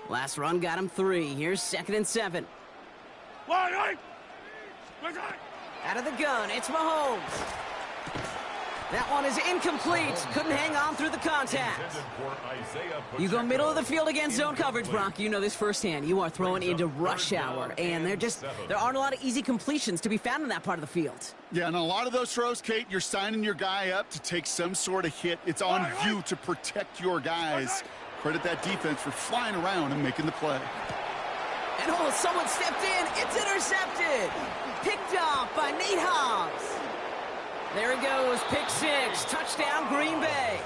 Last run got him 3. Here's 2nd and 7. Out of the gun, it's Mahomes. That one is incomplete. Couldn't hang on through the contact. You go middle of the field against zone coverage, Brock. You know this firsthand. You are throwing into rush hour, and there aren't a lot of easy completions to be found in that part of the field. Yeah, and a lot of those throws, Kate, you're signing your guy up to take some sort of hit. It's on you to protect your guys. Credit that defense for flying around and making the play. And someone stepped in. It's intercepted. Picked off by Nate Hobbs. There he goes, pick 6, touchdown Green Bay.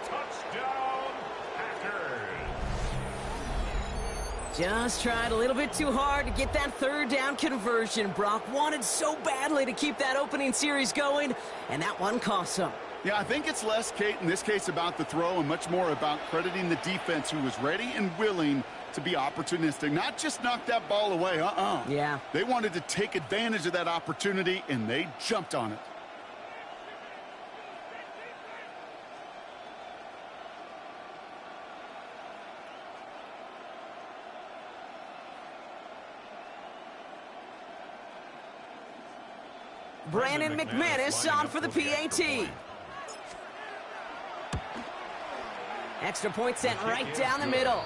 Touchdown Packers. Just tried a little bit too hard to get that 3rd down conversion. Brock wanted so badly to keep that opening series going, and that one cost him. Yeah, I think it's less, Kate, in this case about the throw and much more about crediting the defense who was ready and willing to be opportunistic, not just knock that ball away. Yeah. They wanted to take advantage of that opportunity, and they jumped on it. Brandon McManus on for the PAT. Extra point sent right down the middle.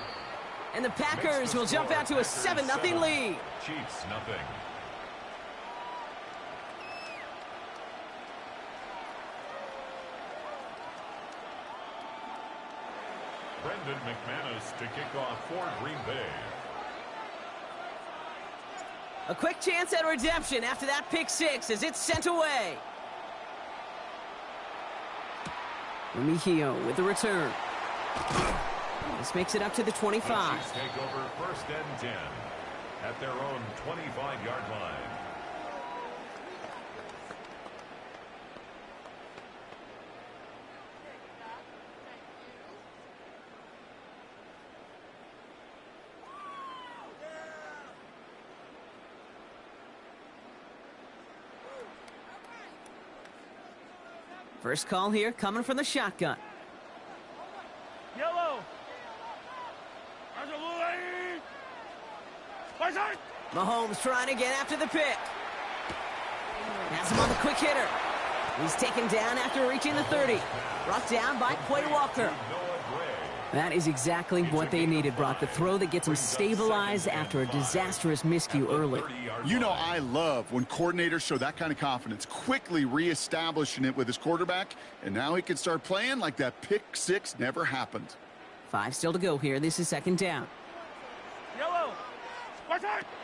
And the Packers will jump out to a 7-0 lead. Chiefs, nothing. Brendan McManus to kick off for Green Bay. A quick chance at redemption after that pick 6 as it's sent away. Remigio with the return. This makes it up to the 25. The Chiefs take over 1st and 10 at their own 25-yard line. First call here coming from the shotgun. Yellow. Mahomes trying to get after the pick. Has him on the quick hitter. He's taken down after reaching the 30. Brought down by Quay Walker. That is exactly what they needed, Brock. The throw that gets him stabilized after a disastrous miscue early. You know I love when coordinators show that kind of confidence, quickly reestablishing it with his quarterback, and now he can start playing like that pick 6 never happened. 5 still to go here. This is 2nd down. Yellow.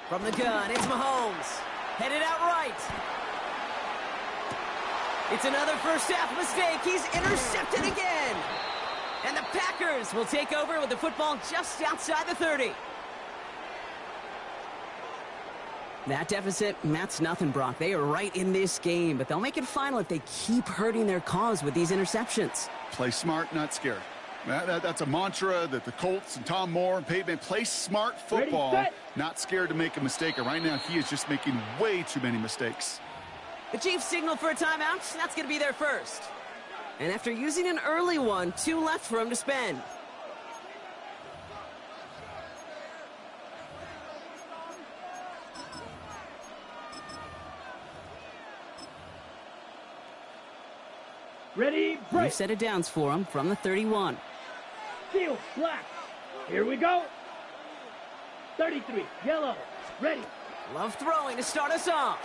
From the gun, it's Mahomes. Headed out right. It's another first half mistake. He's intercepted again. And the Packers will take over with the football just outside the 30. That deficit, that's nothing, Brock. They are right in this game, but they'll make it final if they keep hurting their cause with these interceptions. Play smart, not scared. That's a mantra that the Colts and Tom Moore and Peyton play smart football, not scared to make a mistake. And right now, he is just making way too many mistakes. The Chiefs signal for a timeout. That's going to be their first. And after using an early one, 2 left for him to spend. Ready, break. New set of downs for him from the 31. Field, black. Here we go. 33, yellow. Ready. Love throwing to start us off.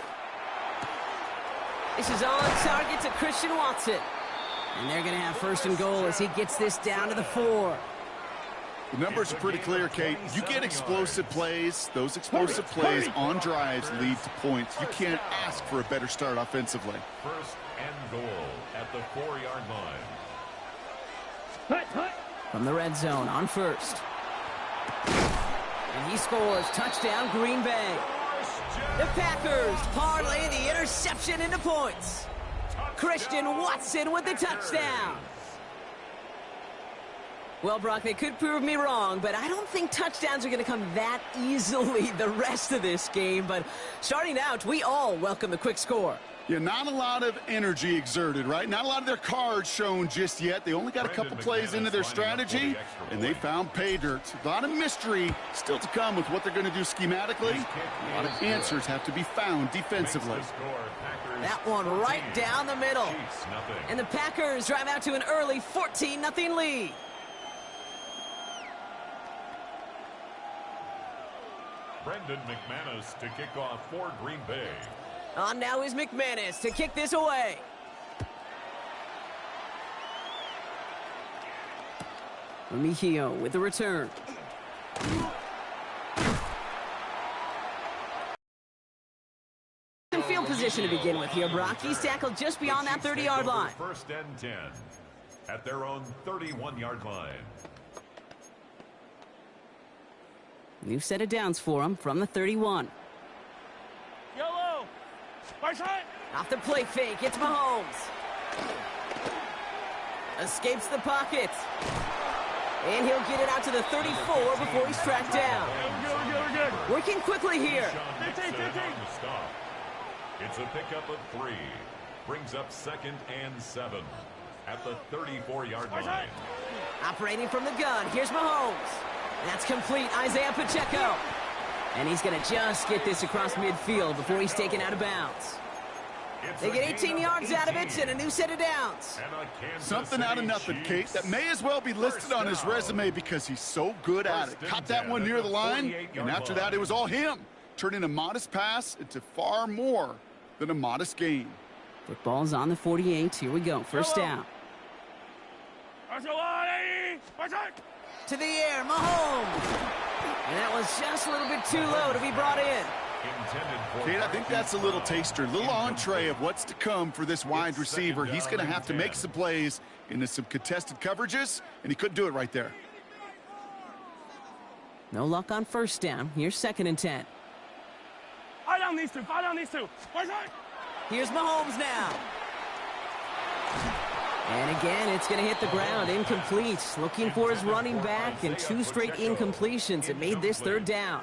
This is on target to Christian Watson. And they're going to have 1st and goal as he gets this down to the 4. The numbers are pretty clear, Kate. You get explosive plays. Those explosive plays on drives lead to points. You can't ask for a better start offensively. 1st and goal at the 4-yard line. Hut, hut. From the red zone on 1st. And he scores. Touchdown, Green Bay. The Packers parlay the interception into points. Christian Watson with the touchdown. Well, Brock, they could prove me wrong, but I don't think touchdowns are going to come that easily the rest of this game. But starting out, we all welcome the quick score. Yeah, not a lot of energy exerted, right? Not a lot of their cards shown just yet. They only got a couple plays into their strategy, and they found pay dirt. A lot of mystery still to come with what they're going to do schematically. A lot of answers have to be found defensively. That one right down the middle. And the Packers drive out to an early 14-0 lead. Brendan McManus to kick off for Green Bay. On now is McManus to kick this away. Remigio with the return. In field position to begin with here, Brock. He's tackled just beyond that 30-yard line. First and 10 at their own 31-yard line. New set of downs for him from the 31. Yellow. First hit. Off the play fake, it's Mahomes. Escapes the pocket. And he'll get it out to the 34 before he's tracked down. We're good. Working quickly here. It's a pickup of 3. Brings up 2nd and 7 at the 34-yard line. Operating from the gun, here's Mahomes. That's complete, Isaiah Pacheco. And he's going to just get this across midfield before he's taken out of bounds. They get 18 yards out of it and a new set of downs. Something out of nothing, Kate. That may as well be listed on his resume because he's so good at it. Caught that one near the line, and after that, it was all him. Turning a modest pass into far more than a modest gain. Football's on the 48. Here we go. First down. To the air, Mahomes. And that was just a little bit too low to be brought in. Kate, I think that's a little taster, a little entree of what's to come for this wide receiver. He's going to have to make some plays into some contested coverages, and he couldn't do it right there. No luck on first down. Here's 2nd and 10. Fall down these two. Here's Mahomes now. And again, it's going to hit the ground, incomplete. Looking for his running back, and 2 straight incompletions. It made this 3rd down.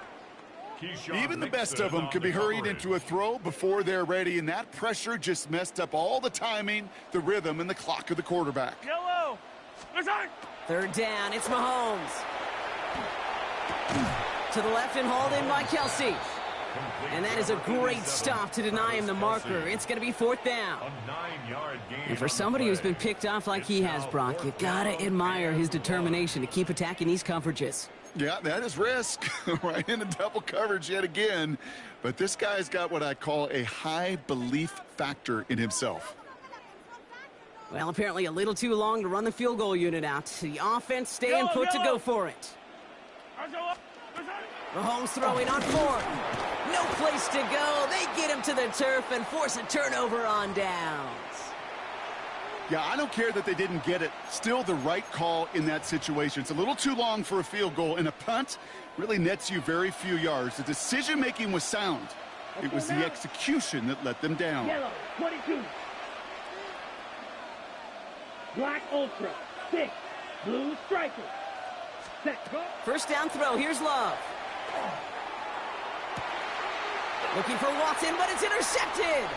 Even the best of them can be hurried into a throw before they're ready, and that pressure just messed up all the timing, the rhythm, and the clock of the quarterback. Yellow. 3rd down, it's Mahomes. To the left and hauled in by Kelsey. And that is a great stop to deny him the marker. It's going to be 4th down. And for somebody who's been picked off like he has, Brock, you got to admire his determination to keep attacking these coverages. Yeah, that is risk. Right into double coverage yet again. But this guy's got what I call a high belief factor in himself. Well, apparently a little too long to run the field goal unit out. The offense staying put to go for it. Mahomes throwing on 4th. No place to go. They get him to the turf and force a turnover on downs. Yeah, I don't care that they didn't get it. Still the right call in that situation. It's a little too long for a field goal, and a punt really nets you very few yards. The decision-making was sound. It was the execution that let them down. Yellow, 22. Black Ultra, 6. Blue Striker. Set, go. First down throw. Here's Love. Looking for Watson, but it's intercepted.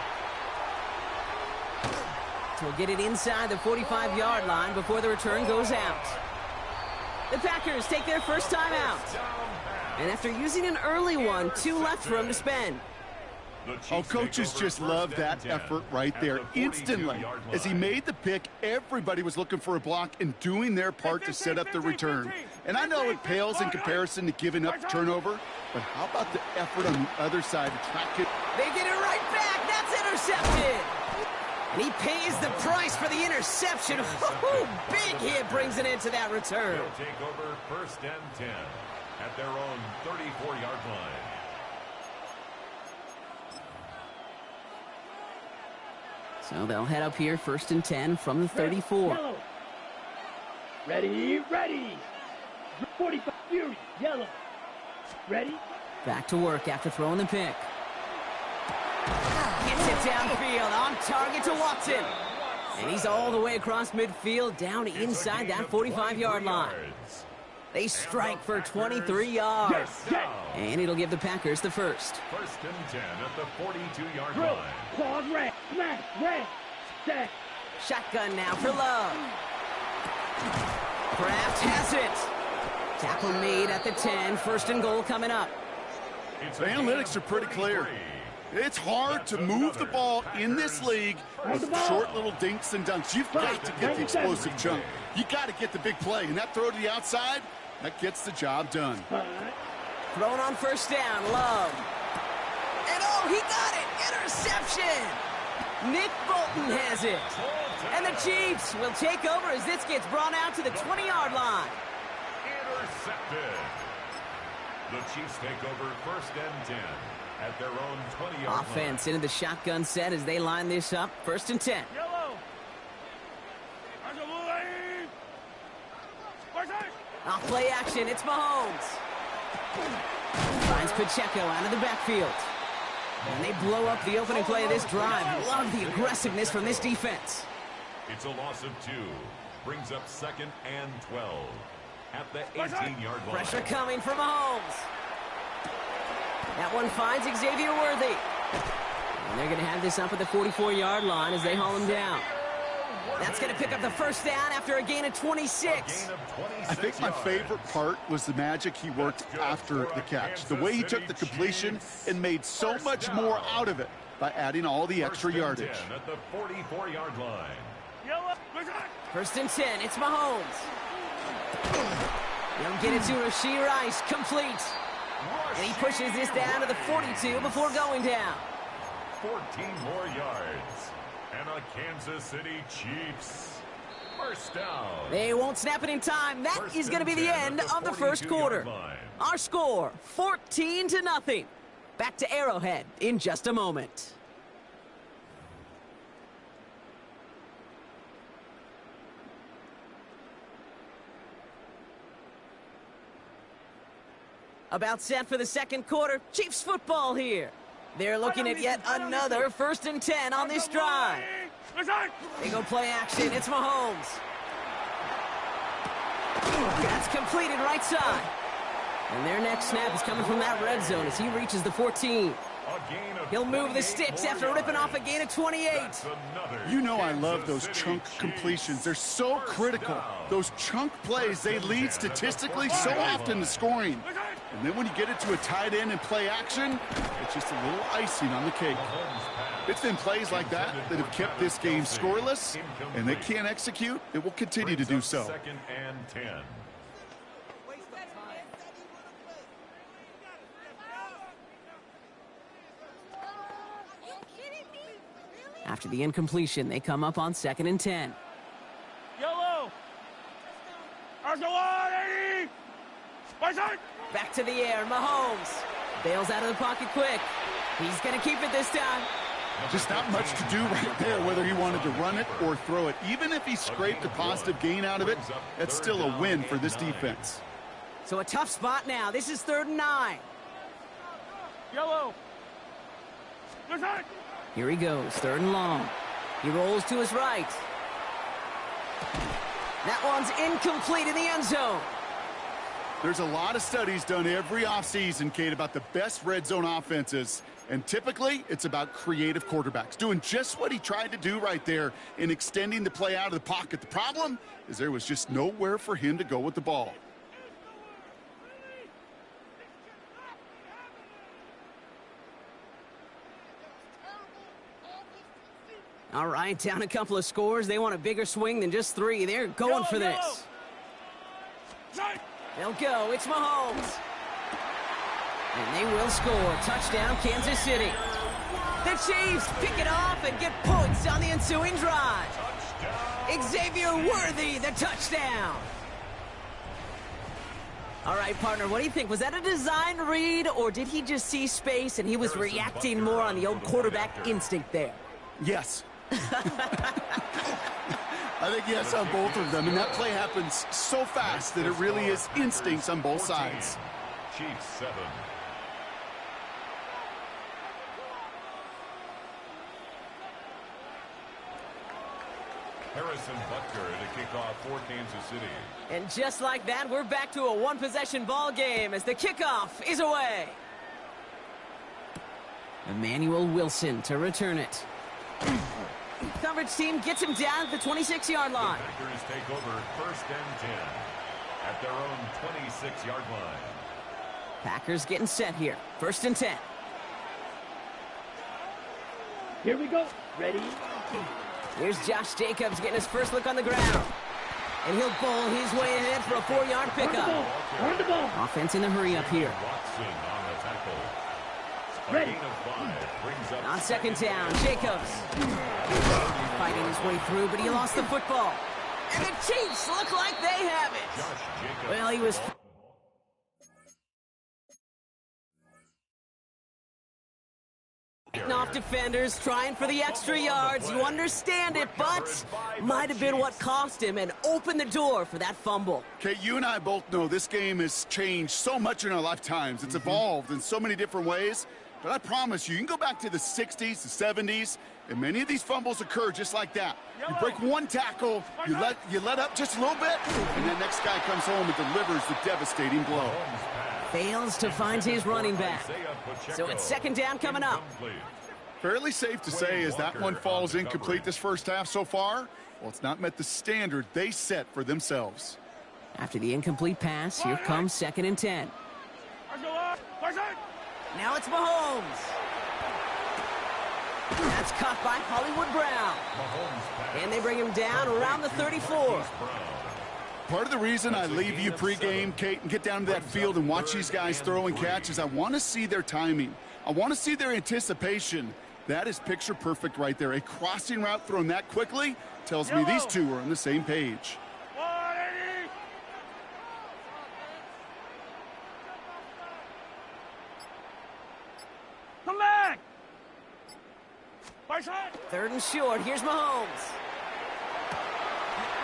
He'll get it inside the 45-yard line before the return goes out. The Packers take their first time out. And after using an early one, 2 left for him to spend. Oh, coaches just love that effort right there. Instantly, as he made the pick, everybody was looking for a block and doing their part to set up the return. And I know it pales in comparison to giving up the turnover, but how about the effort on the other side to track it? They get it right back. That's intercepted. And he pays the price for the interception. Big hit brings it into that return. They'll take over 1st and 10 at their own 34-yard line. So they'll head up here 1st and 10 from the 34. Yellow. Ready. 45 Fury. Yellow. Ready. Back to work after throwing the pick. Gets it downfield, on target to Watson. And he's all the way across midfield, down inside that 45-yard line. They strike for 23 yards. And it'll give the Packers the first. First and 10 at the 42-yard Drill. line. Claws red. Smash. Red. Set. Shotgun now for Love. Kraft has it. Tackle made at the 10. First and goal coming up. The analytics are pretty clear. It's hard to move the ball in this league with short little dinks and dunks. You've got to get the explosive chunk. You got to get the big play. And that throw to the outside, that gets the job done. Thrown on first down, Love. And oh, he got it! Interception! Nick Bolton has it. And the Chiefs will take over as this gets brought out to the 20-yard line. Intercepted. The Chiefs take over first and 10 at their own 20-yard line. Offense into the shotgun set as they line this up. First and 10. Off play action, it's Mahomes. Finds Pacheco out of the backfield. And they blow up the opening play of this drive. Love the aggressiveness from this defense. It's a loss of 2. Brings up second and 12 at the 18-yard line. Pressure coming from Mahomes. That one finds Xavier Worthy. And they're going to have this up at the 44-yard line as they haul him down. That's going to pick up the first down after a gain of 26. I think my favorite part was the magic he worked after the catch. The way he took the completion and made so much more out of it by adding all the extra yardage. At the 44-yard line. First and 10, it's Mahomes. They'll get it to Rashee Rice, complete. And he pushes this down to the 42 before going down. 14 more yards. And a Kansas City Chiefs first down. They won't snap it in time. That is going to be the end of the first quarter. Our score, 14-0. Back to Arrowhead in just a moment. About set for the second quarter. Chiefs football here. They're looking at yet another first and 10 on this drive. They go play action. It's Mahomes. That's completed right side. And their next snap is coming from that red zone as he reaches the 14. He'll move the sticks after ripping off a gain of 28. You know I love those chunk completions. They're so critical. Those chunk plays, they lead statistically so often to scoring. And then when you get it to a tight end and play action, it's just a little icing on the cake. It's been plays like that that have kept this game scoreless, and they can't execute. It will continue to do so. Second and 10. After the incompletion, they come up on second and 10. Yellow. Back to the air, Mahomes. Bails out of the pocket quick. He's going to keep it this time. Just not much to do right there, whether he wanted to run it or throw it. Even if he scraped a positive gain out of it, that's still a win for this defense. So a tough spot now. This is 3rd and 9. Yellow. Here he goes, 3rd and long. He rolls to his right. That one's incomplete in the end zone. There's a lot of studies done every offseason, Kate, about the best red zone offenses. And typically, it's about creative quarterbacks doing just what he tried to do right there in extending the play out of the pocket. The problem is there was just nowhere for him to go with the ball. All right, down a couple of scores. They want a bigger swing than just 3. They're going for this. They'll go. It's Mahomes. And they will score. Touchdown, Kansas City. The Chiefs pick it off and get points on the ensuing drive. Xavier Worthy, the touchdown. All right, partner, what do you think? Was that a design read, or did he just see space and he was reacting more on the old quarterback instinct there? Yes. I think yes on both of them, and that play happens so fast that it really is instincts on both sides. Chiefs 7. Harrison Butker to kick off for Kansas City. And just like that, we're back to a one-possession ball game as the kickoff is away. Emmanuel Wilson to return it. Coverage team gets him down at the 26-yard line. The Packers take over 1st and 10 at their own 26-yard line. Packers getting set here. 1st and 10. Here we go. Ready? Here's Josh Jacobs getting his first look on the ground. And he'll bowl his way ahead for a 4-yard pickup. Run the ball. Offense in a hurry up here. Watson on the tackle. Ready. A gain of 5 brings up On 2nd down, Jacobs. Fighting his way through, but he lost the football. And the Chiefs look like they have it. Josh Jacobs. Well, he was off defenders, trying for the extra yards. You understand it, but might have been what cost him and opened the door for that fumble. Okay, you and I both know this game has changed so much in our lifetimes. It's evolved in so many different ways. But I promise you, you can go back to the 60s, the 70s, and many of these fumbles occur just like that. You break one tackle, you let up just a little bit, and the next guy comes home and delivers the devastating blow. Fails to find his running back. So it's 2nd down coming up. Fairly safe to say as that one falls incomplete this first half so far, well, it's not met the standard they set for themselves. After the incomplete pass, here comes 2nd and 10. Now it's Mahomes. That's caught by Hollywood Brown. And they bring him down around the 34. Part of the reason I leave you pregame, Kate, and get down to that field and watch these guys throw and catch is I want to see their timing. I want to see their anticipation. That is picture perfect right there. A crossing route thrown that quickly tells me these two are on the same page. Come back. 3rd and short. Here's Mahomes.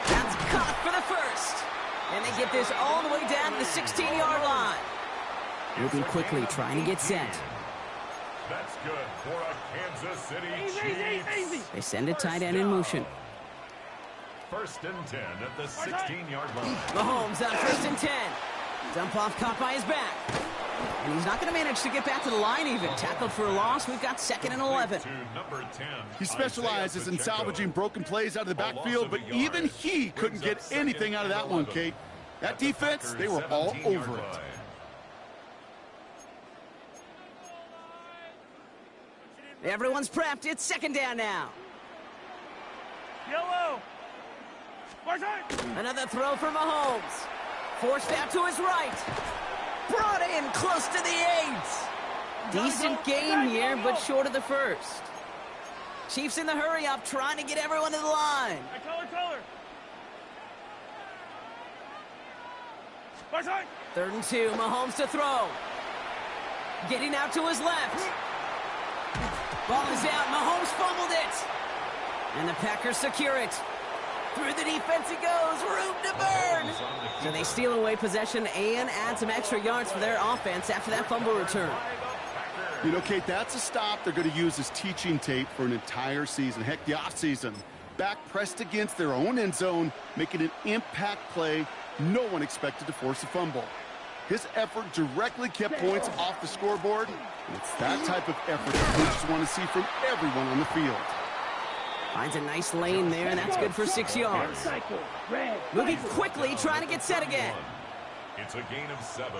That's caught for the first. And they get this all the way down to the 16-yard line. Moving quickly, trying to get set. That's good for a Kansas City Chiefs. Easy. They send a tight end in motion. 1st and 10 at the 16-yard line. Mahomes on 1st and 10. Dump off caught by his back. And he's not going to manage to get back to the line even. Tackled for a loss. We've got 2nd and 11. To number 10. He specializes in salvaging broken plays out of the backfield, but even he couldn't get anything out of that one, Kate. That defense, they were all over it. Everyone's prepped. It's 2nd down now. Yellow. Another throw for Mahomes. Forced out to his right. Brought in close to the 8. Decent game here, but short of the first. Chiefs in the hurry up, trying to get everyone to the line. Color. 3rd and 2, Mahomes to throw. Getting out to his left. Ball is out, Mahomes fumbled it. And the Packers secure it. Through the defense it goes, room to burn. So they steal away possession and add some extra yards for their offense after that fumble return. You know, Kate, that's a stop they're going to use as teaching tape for an entire season. Heck, the offseason. Back pressed against their own end zone, making an impact play no one expected to force a fumble. His effort directly kept points off the scoreboard. And it's that type of effort that coaches want to see from everyone on the field. Finds a nice lane there, and that's good for 6 yards. Moving quickly, trying to get set again. It's a gain of 7.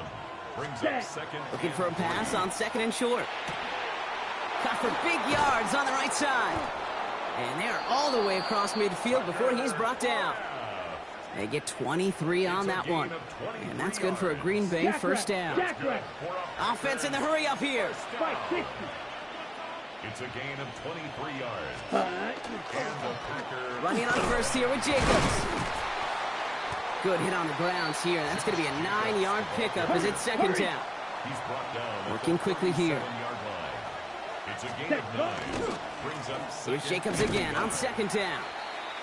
Brings up 2nd. Looking for a pass on 2nd and short. Caught for big yards on the right side. And they're all the way across midfield before he's brought down. They get 23 on that one. And that's good for a Green Bay first down. Offense in the hurry up here. It's a gain of 23 yards. And the Packers running on first here with Jacobs. Good hit on the grounds here. That's going to be a 9-yard pickup as it's 2nd down. He's brought down working quickly here. It's a gain of 9. Brings up 2nd. Here's Jacobs again on 2nd down.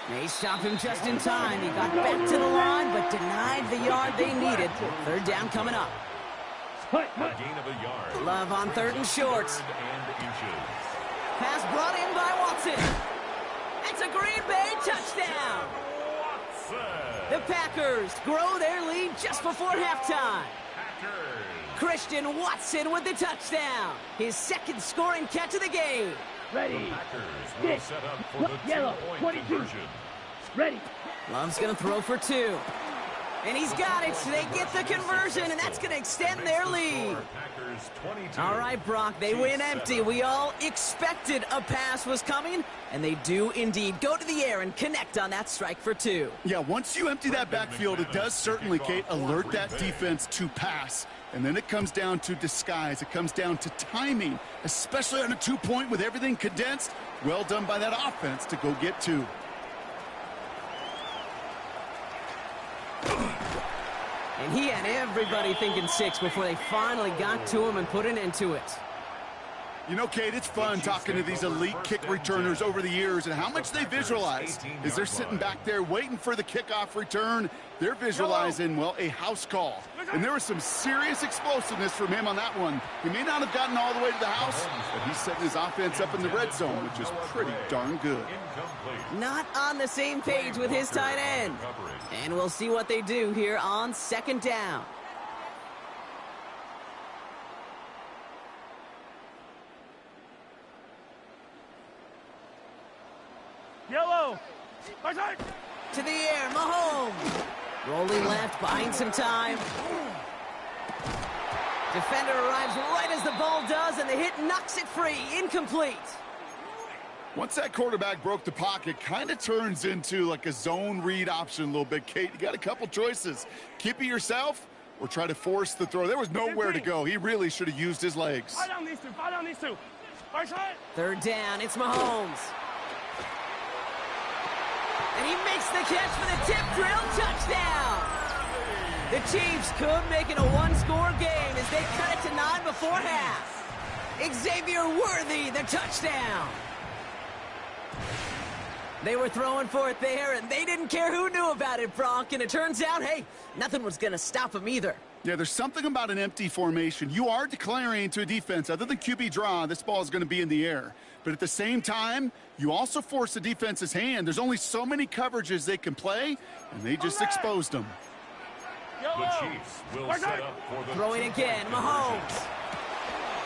They stopped him just in time. He got back to the line, but denied the yard they needed. 3rd down coming up. A gain of a yard. Love on 3rd and short. 3rd and inches. Pass brought in by Watson. It's a Green Bay touchdown. The Packers grow their lead just before halftime. Christian Watson with the touchdown. His second scoring catch of the game. Ready. Packers set up for the Yellow. 22. Conversion. Ready. Love's going to throw for 2. And he's got it, so they get the conversion, and that's going to extend their lead. All right, Brock, they win empty. We all expected a pass was coming, and they do indeed go to the air and connect on that strike for 2. Yeah, once you empty that backfield, it does certainly, Kate, alert that defense to pass. And then it comes down to disguise. It comes down to timing, especially on a 2-point with everything condensed. Well done by that offense to go get 2. And he had everybody thinking 6 before they finally got to him and put an end to it. You know, Kate, it's fun talking to these elite kick returners over the years and how much they visualize. As they're sitting back there waiting for the kickoff return, they're visualizing, well, a house call. And there was some serious explosiveness from him on that one. He may not have gotten all the way to the house, but he's setting his offense up in the red zone, which is pretty darn good. Not on the same page with his tight end. And we'll see what they do here on 2nd down. Yellow. To the air, Mahomes. Rolling left, buying some time. Defender arrives right as the ball does, and the hit knocks it free. Incomplete. Once that quarterback broke the pocket, kind of turns into like a zone read option a little bit. Kate, you got a couple choices. Keep it yourself or try to force the throw. There was nowhere to go. He really should have used his legs. Fire down these two. Fire down these two. 3rd down, it's Mahomes. And he makes the catch for the tip drill touchdown. The Chiefs could make it a 1-score game as they cut it to 9 before half. Xavier Worthy, the touchdown. They were throwing for it there, and they didn't care who knew about it, Brock. And it turns out, hey, nothing was going to stop them either. Yeah, there's something about an empty formation. You are declaring to a defense, other than QB draw, this ball is going to be in the air. But at the same time, you also force the defense's hand. There's only so many coverages they can play, and they just exposed them. The Chiefs will set up for the throwing again, Mahomes.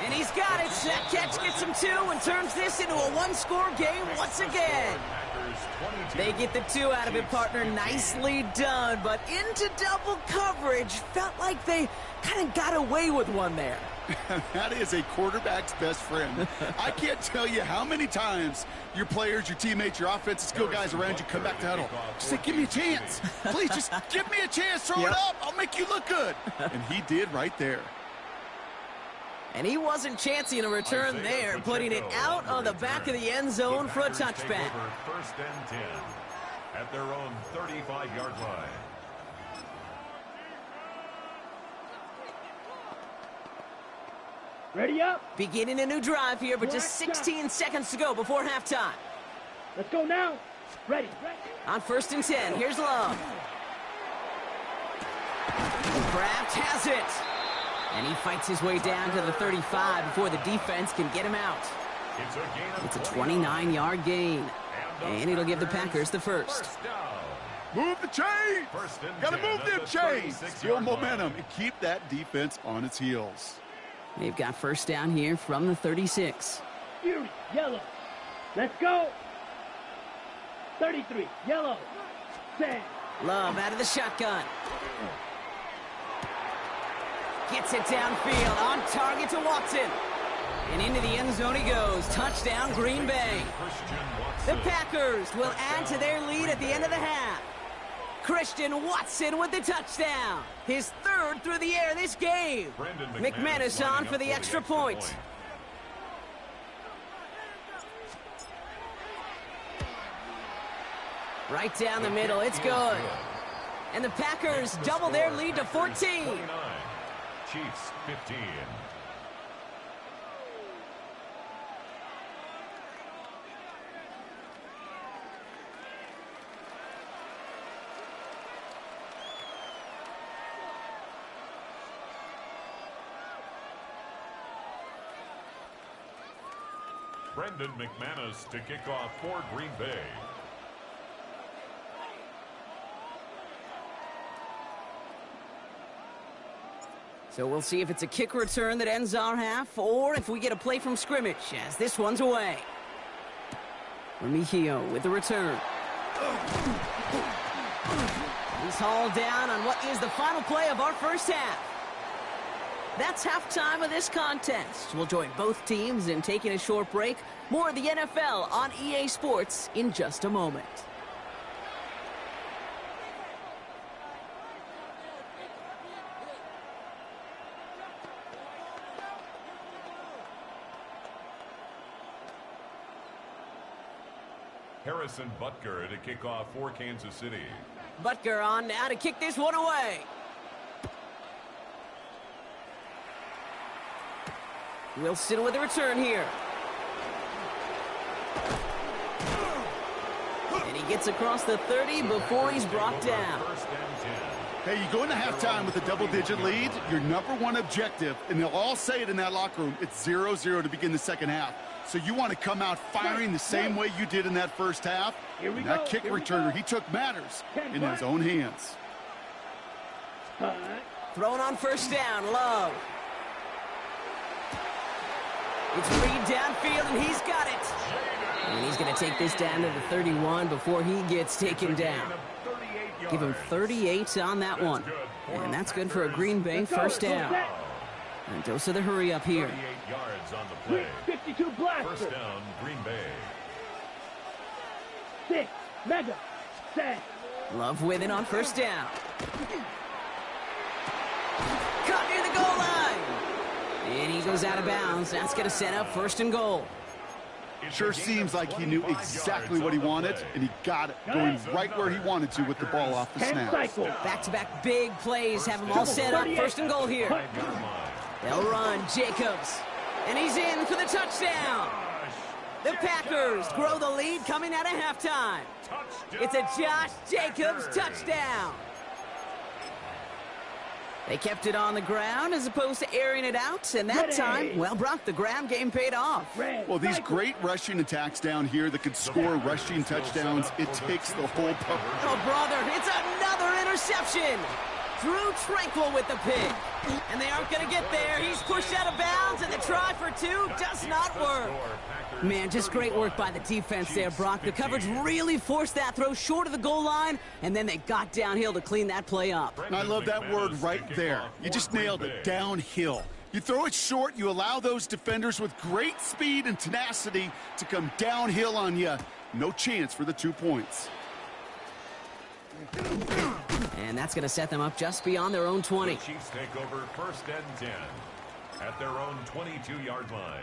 And he's got it. That catch gets him 2 and turns this into a 1-score game once again. They get the 2 out of it, partner. Nicely done, but into double coverage. Felt like they kind of got away with one there. That is a quarterback's best friend. I can't tell you how many times your players, your teammates, your offensive skill guys around you come back to huddle. Just say, give me a chance. Please, just give me a chance. Throw it up. I'll make you look good. And he did right there. And he wasn't chancing a return there, putting it out on the back of the end zone for a touchback. 1st and 10 at their own 35-yard line. Ready up. Beginning a new drive here, but just 16 seconds to go before halftime. Let's go now. Ready. On 1st and 10, here's Love. Kraft has it. And he fights his way down to the 35 before the defense can get him out. It's a 29-yard gain. And it'll give the Packers the first. Move the chains. Got to move them chains. Build momentum and keep that defense on its heels. They've got 1st down here from the 36. Fury, yellow. Let's go. 33, yellow. 10. Love out of the shotgun. Gets it downfield, on target to Watson. And into the end zone he goes. Touchdown, Green Bay. The Packers will add to their lead at the end of the half. Christian Watson with the touchdown. His 3rd through the air this game. McManus on for the extra point. Right down the middle, it's good. And the Packers double their lead to 14. Chiefs 15. Brendan McManus to kick off for Green Bay. So we'll see if it's a kick return that ends our half, or if we get a play from scrimmage, as this one's away. Remigio with the return. He's hauled down on what is the final play of our first half. That's halftime of this contest. We'll join both teams in taking a short break. More of the NFL on EA Sports in just a moment. Harrison Butker to kick off for Kansas City. Butker on now to kick this one away. Wilson with a return here. And he gets across the 30 before he's brought down. Hey, you go into halftime with a double-digit lead, your number one objective, and they'll all say it in that locker room, it's 0-0 to begin the second half. So you want to come out firing the same way you did in that first half. And that kick returner, he took matters in his own hands. Thrown on first down, Love. It's Reed downfield, and he's got it. And he's going to take this down to the 31 before he gets taken down. Give him 38 on that one. And that's good for a Green Bay first down. And dose of the hurry up here. 38 yards on the play. 52 blaster. First down, Green Bay. 6, mega, set. Love with it on first down. Caught near the goal line. And he goes out of bounds. That's going to set up first and goal. Sure seems like he knew exactly what he wanted, and he got it, going right where he wanted to with the ball off the snap. Back-to-back big plays have them all set up. First and goal here. They'll run. Jacobs. And he's in for the touchdown. The Packers grow the lead coming out of halftime. It's a Josh Jacobs touchdown. They kept it on the ground as opposed to airing it out, and that time, well, Brock, the ground game paid off. Well, these great rushing attacks down here that could score rushing touchdowns, it takes the whole puck. Oh, brother, it's another interception. Drew Tranquil with the pick. And they aren't going to get there. He's pushed out of bounds, and the try for two does not work. Man, just great work by the defense there, Brock. The coverage really forced that throw short of the goal line, and then they got downhill to clean that play up. I love that word right there. You just nailed it, downhill. You throw it short, you allow those defenders with great speed and tenacity to come downhill on you. No chance for the 2 points. And that's going to set them up just beyond their own 20. The Chiefs take over first and 10 at their own 22-yard line.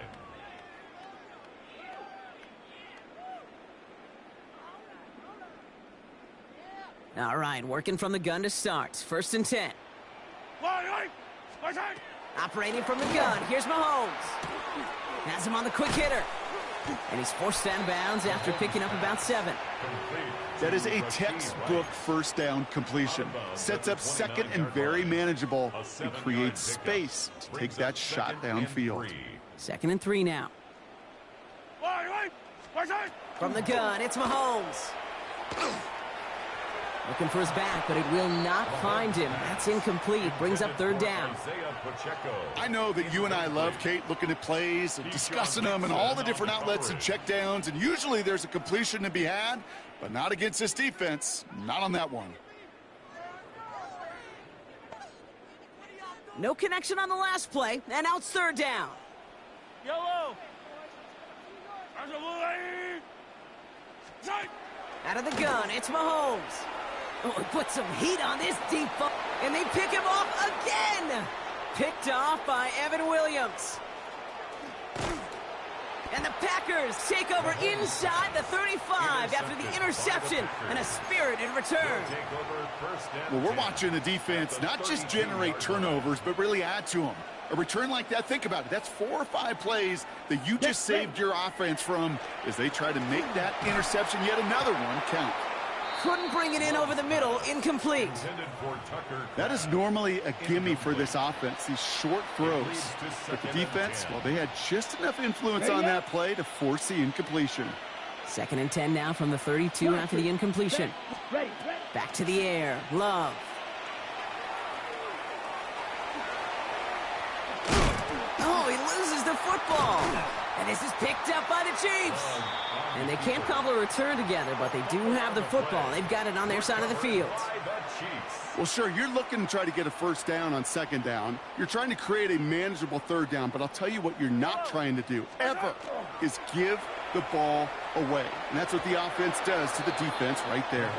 All right, working from the gun to start. First and 10. Operating from the gun. Here's Mahomes. Has him on the quick hitter. And he's forced out of bounds after picking up about 7. That is a textbook first down completion. Sets up second and very manageable and creates space to take that shot downfield. Second and 3 now. From the gun, it's Mahomes. Looking for his back, but it will not find him. That's incomplete. Brings up third down. I know that you and I love, Kate, looking at plays and discussing them and all the different outlets and checkdowns, and usually there's a completion to be had, but not against this defense. Not on that one. No connection on the last play, and now it's third down. Yellow. Out of the gun, it's Mahomes. Oh, he put some heat on this deep ball, and they pick him off again. Picked off by Evan Williams. And the Packers take over inside the 35 after the interception and a spirited return. Well, we're watching the defense not just generate turnovers, but really add to them. A return like that, think about it. That's 4 or 5 plays that you just saved your offense from as they try to make that interception, yet another one, count. couldn't bring it in over the middle. Incomplete. That is normally a gimme for this offense, these short throws. But the defense, well, they had just enough influence on that play to force the incompletion. 2nd and 10 now from the 32 after the incompletion. Back to the air. Love. Oh, he loses the football. And this is picked up by the Chiefs. And they can't cobble a return together, but they do have the football. They've got it on their side of the field. Well, sure, you're looking to try to get a first down on 2nd down. You're trying to create a manageable 3rd down, but I'll tell you what you're not trying to do, ever, is give the ball away. And that's what the offense does to the defense right there.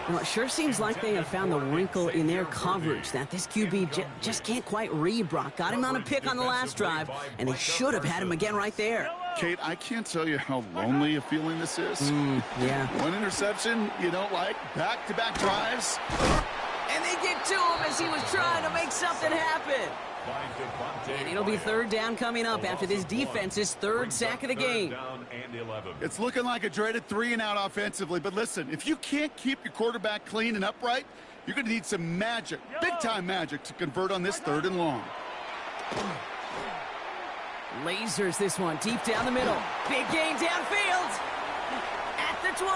Well, it sure seems like they have found the wrinkle in their coverage that this QB just can't quite read, Brock. Got him on a pick on the last drive, and they should have had him again right there. Kate, I can't tell you how lonely a feeling this is. Yeah. One interception you don't like, back-to-back drives. And they get to him as he was trying to make something happen. And it'll be 3rd down coming up after this defense's 3rd sack of the game. It's looking like a dreaded 3-and-out offensively, but listen, if you can't keep your quarterback clean and upright, you're going to need some magic, big-time magic, to convert on this 3rd and long. Lasers this one deep down the middle. Big gain downfield. At the 20.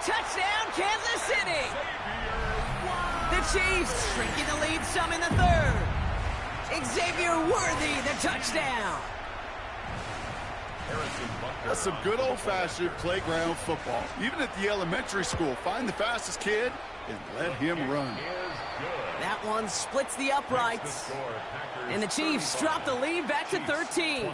Touchdown, Kansas City. The Chiefs shrinking the lead some in the 3rd. Xavier Worthy, the touchdown. That's some good old-fashioned playground football. Even at the elementary school, find the fastest kid and let him run. That one splits the uprights. And the Chiefs drop the lead back to 13.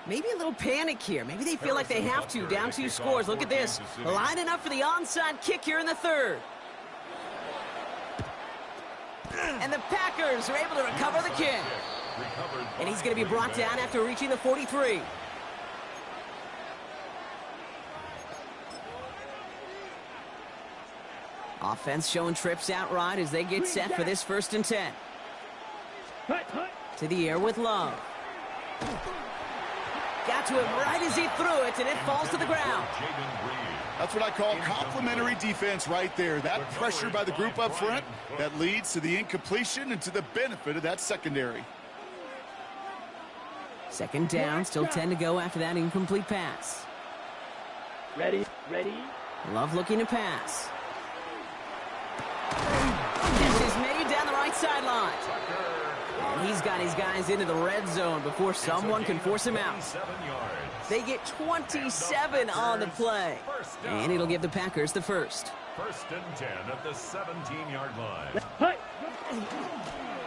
Maybe a little panic here. Maybe they feel like they have to. Down 2 scores. Look at this. Lining up for the onside kick here in the 3rd. And the Packers are able to recover the kick. And he's going to be brought down after reaching the 43. Offense showing trips outright as they get set for this 1st and 10. To the air with Love. Got to him right as he threw it, and it falls to the ground. That's what I call complimentary defense right there. That pressure by the group up front that leads to the incompletion and to the benefit of that secondary. 2nd down, still 10 to go after that incomplete pass. Ready. Love looking to pass. This is made down the right sideline. And he's got his guys into the red zone before someone can force him out. They get 27 on the play. And it'll give the Packers the 1st. 1st and 10 at the 17-yard line.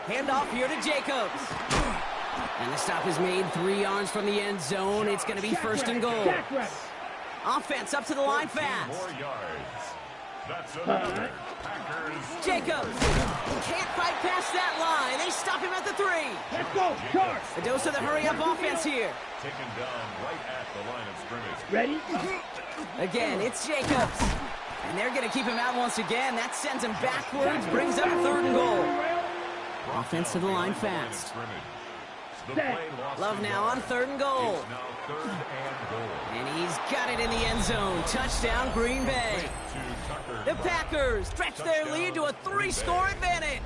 Handoff here to Jacobs. And the stop is made 3 yards from the end zone. It's going to be 1st and goal. Offense up to the line fast. 4 yards. That's another. Jacobs can't fight past that line. They stop him at the 3. Let's go, charge. A dose of the hurry-up offense here. Taken down right at the line of scrimmage. Ready? Again, it's Jacobs. And they're going to keep him out once again. That sends him backwards, brings up 3rd and goal. Offense to the line fast. Love now on 3rd and goal. And he's got it in the end zone. Touchdown, Green Bay. The Packers stretch their lead to a 3-score advantage.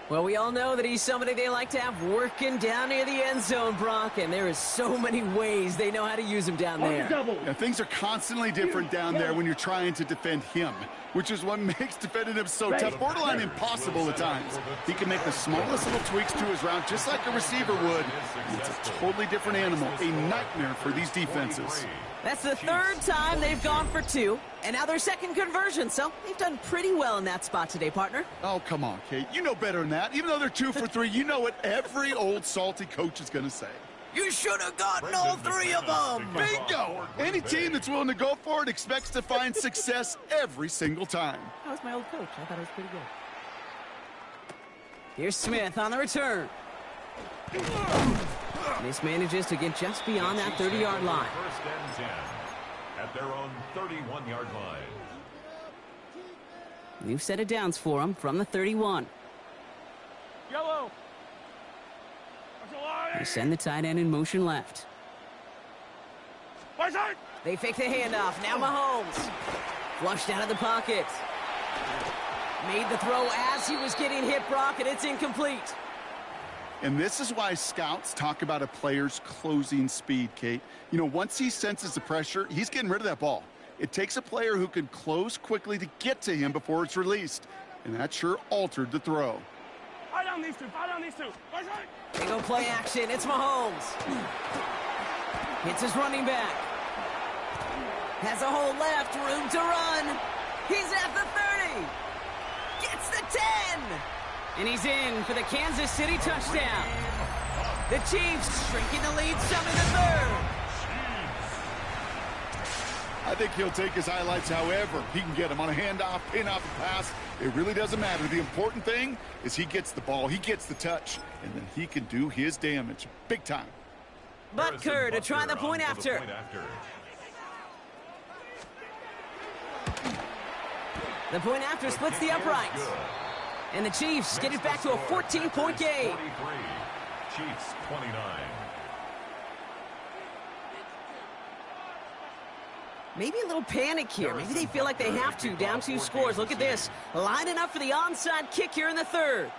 Well, we all know that he's somebody they like to have working down near the end zone, Brock, and there is so many ways they know how to use him down there. Yeah, things are constantly different down there when you're trying to defend him, which is what makes defending him so tough, borderline impossible at times. He can make the smallest little tweaks to his route just like a receiver would. It's a totally different animal, a nightmare for these defenses. That's the 3rd time they've gone for 2, and now their 2nd conversion, so they've done pretty well in that spot today, partner. Oh, come on, Kate. You know better than that. Even though they're 2 for 3, you know what every old salty coach is going to say. You should have gotten all 3 of them. Bingo! Any team that's willing to go for it expects to find success every single time. That was my old coach. I thought it was pretty good. Here's Smith on the return. This manages to get just beyond that 30-yard line. 1st and 10 at their own 31-yard line. New set of downs for him from the 31. Yellow. They send the tight end in motion left. They fake the handoff. Now Mahomes. Flushed out of the pocket. Made the throw as he was getting hit, Brock, and it's incomplete. And this is why scouts talk about a player's closing speed, Kate. You know, once he senses the pressure, he's getting rid of that ball. It takes a player who can close quickly to get to him before it's released. And that sure altered the throw. They go play action. It's Mahomes. Hits his running back. Has a hole left. Room to run. He's at the 30. Gets the 10. And he's in for the Kansas City touchdown. The Chiefs shrinking the lead some in the third. I think he'll take his highlights however he can get them on a handoff, pin off a pass. It really doesn't matter. The important thing is he gets the ball, he gets the touch, and then he can do his damage big time. Butker to try the point after. The point after splits the uprights. And the Chiefs get it back to a 14-point game. Chiefs 29. Maybe a little panic here. Maybe they feel like they have to. Down 2 scores. Look at this. Lining up for the onside kick here in the third.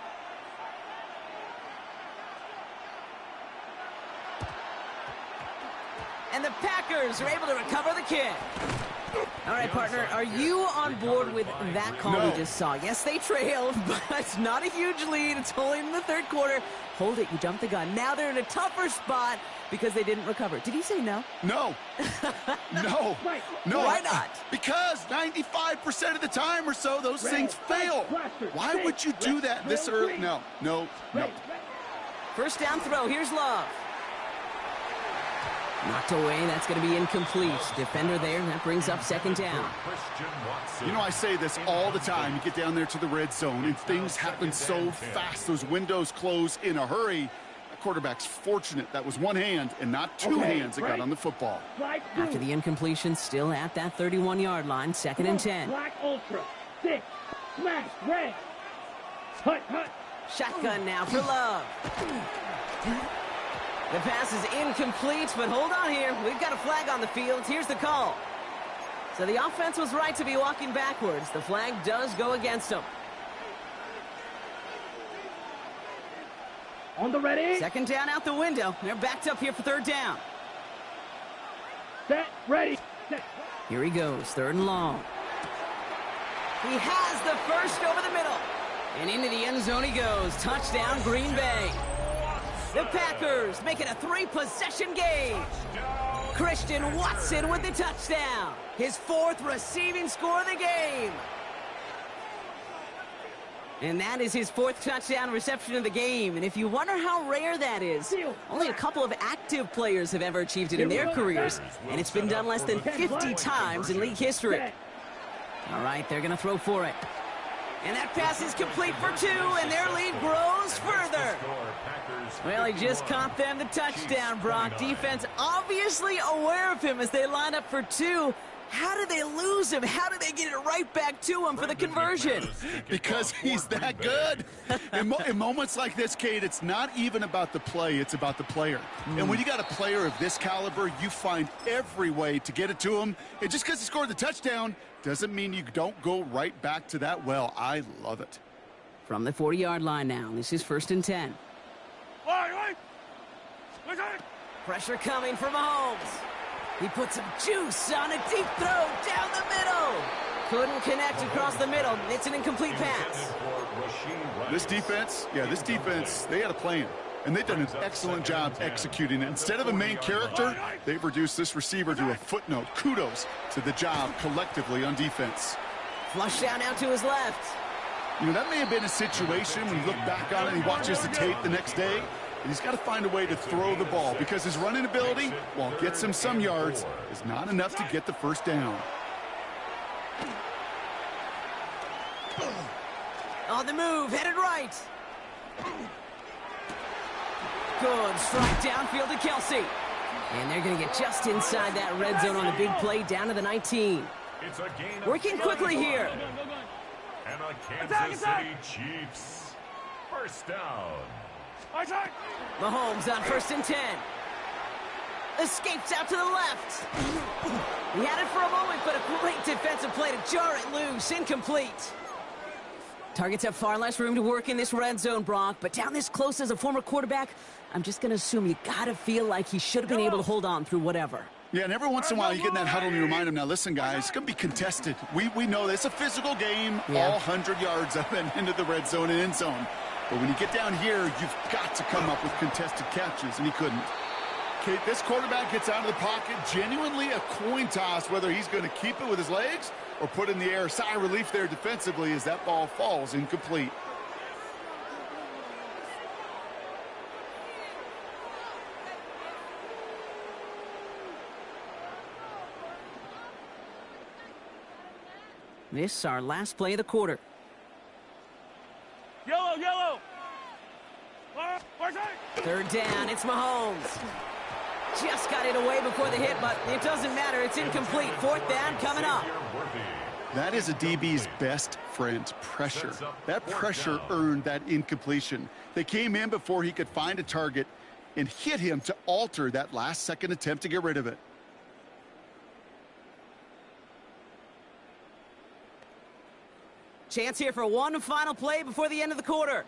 And the Packers are able to recover the kick. All right, partner, are you on board with that call we just saw? Yes, they trailed, but it's not a huge lead. It's only in the third quarter. Hold it, you jumped the gun. Now they're in a tougher spot because they didn't recover. Did he say no? No. No. No. Why not? Because 95% of the time or so, those things fail. Why would you do that this early? No. First down throw. Here's Love. Knocked away. That's going to be incomplete. Defender there. That brings up second down. You know, I say this all the time. You get down there to the red zone, and things happen so fast. Those windows close in a hurry. The quarterback's fortunate that was one hand and not two hands that got on the football. After the incompletion, still at that 31-yard line. Second and 10. Black Ultra. 6. Smash. Red. Hut. Shotgun now for Love. The pass is incomplete, but hold on here. We've got a flag on the field. Here's the call. So the offense was right to be walking backwards. The flag does go against them. On the ready. Second down out the window. They're backed up here for third down. Set. Ready. Set. Here he goes. Third and long. He has the first over the middle. And into the end zone he goes. Touchdown, Green Bay. The Packers make it a 3-possession game. Christian Watson with the touchdown. His 4th receiving score of the game. And that is his 4th touchdown reception of the game. And if you wonder how rare that is, only a couple of active players have ever achieved it in their careers. And it's been done less than 50 times in league history. All right, they're going to throw for it. And that pass is complete for 2, and their lead grows further. Well, he just caught them the touchdown, Brock. Defense obviously aware of him as they line up for 2. How did they lose him? How did they get it right back to him for the conversion? Because he's that good. In moments like this, Kate, it's not even about the play, it's about the player. And when you got a player of this caliber, you find every way to get it to him. And just because he scored the touchdown doesn't mean you don't go right back to that well. I love it. From the 40-yard line now, this is 1st and 10. Pressure coming from Mahomes. He puts some juice on a deep throw down the middle. Couldn't connect across the middle. It's an incomplete pass. This defense, they had a plan. And they've done an excellent job executing it. Instead of a main character, they've reduced this receiver to a footnote. Kudos to the job collectively on defense. Flush down out to his left. You know, that may have been a situation when you look back on it and he watches the tape the next day. And he's got to find a way to throw the ball because his running ability, while it gets him some yards, is not enough to get the first down. On the move, headed right. Good strike downfield to Kelsey. And they're going to get just inside that red zone on the big play down to the 19. Working quickly here. And a Kansas City Chiefs. First down. Mahomes on 1st and 10. Escapes out to the left. He had it for a moment, but a great defensive play to jar it loose. Incomplete. Targets have far less room to work in this red zone, Brock, but down this close as a former quarterback, I'm just going to assume you got to feel like he should have been able to hold on through whatever. Yeah, and every once in a while you get in that huddle and you remind him, now listen, guys, it's going to be contested. We know this. It's a physical game, all 100 yards of it into the red zone and end zone. But when you get down here, you've got to come up with contested catches, and he couldn't. Okay, this quarterback gets out of the pocket, genuinely a coin toss, whether he's going to keep it with his legs or put it in the air. Sigh of relief there defensively as that ball falls incomplete. This is our last play of the quarter. Yellow. 3rd down, it's Mahomes. Just got it away before the hit, but it doesn't matter. It's incomplete. 4th down coming up. That is a DB's best friend, pressure. That pressure earned that incompletion. They came in before he could find a target and hit him to alter that last-second attempt to get rid of it. Chance here for one final play before the end of the quarter.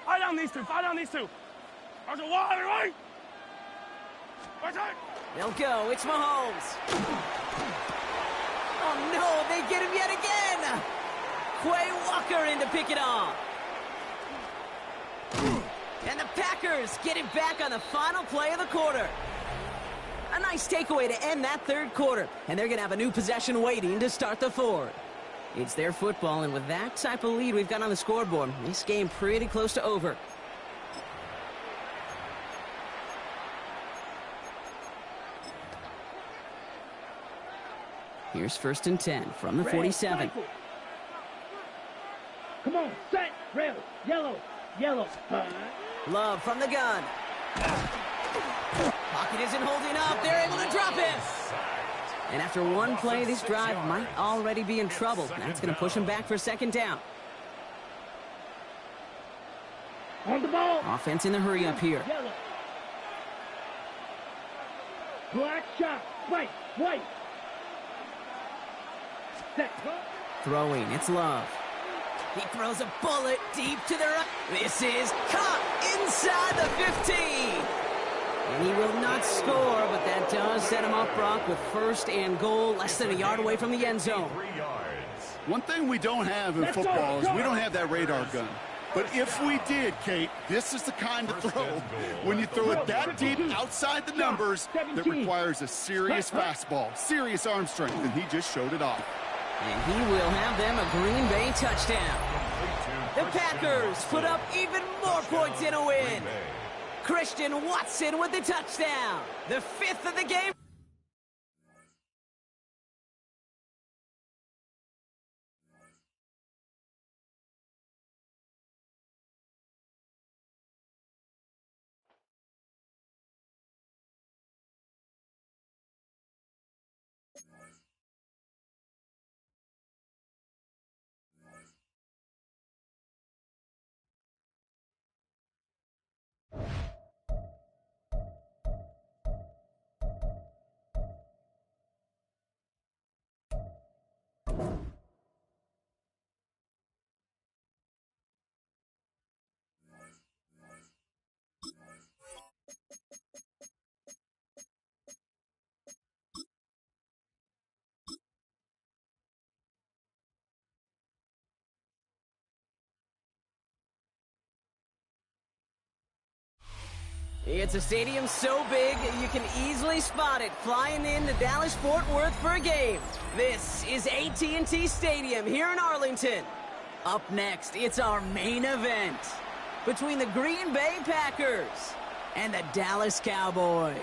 Fight on these two. There's a water, right? They'll go. It's Mahomes. Oh, no. They get him yet again. Quay Walker in to pick it off. And the Packers get it back on the final play of the quarter. A nice takeaway to end that 3rd quarter. And they're going to have a new possession waiting to start the 4th. It's their football, and with that type of lead we've got on the scoreboard, this game pretty close to over. Here's 1st and 10 from the 47. Come on, set, red, yellow. Love from the gun. Pocket isn't holding up. They're able to drop it. And after one play, this drive might already be in trouble. That's going to push him back for 2nd down. On the ball. Offense in the hurry up here. Yellow. Black shot. White. Set. Throwing, it's Love. He throws a bullet deep to the right. This is caught inside the 15. And he will not score, but that does set him up, Brock, with 1st and goal, less than a yard away from the end zone. One thing we don't have in football is we don't have that radar gun. But if we did, Kate, this is the kind of throw, when you throw it that deep outside the numbers, that requires a serious fastball, serious arm strength, and he just showed it off. And he will have them a Green Bay touchdown. The Packers put up even more points in a win. Christian Watson with the touchdown. The 5th of the game. It's a stadium so big you can easily spot it flying into Dallas-Fort Worth for a game. This is AT&T Stadium here in Arlington. Up next, it's our main event between the Green Bay Packers and the Dallas Cowboys.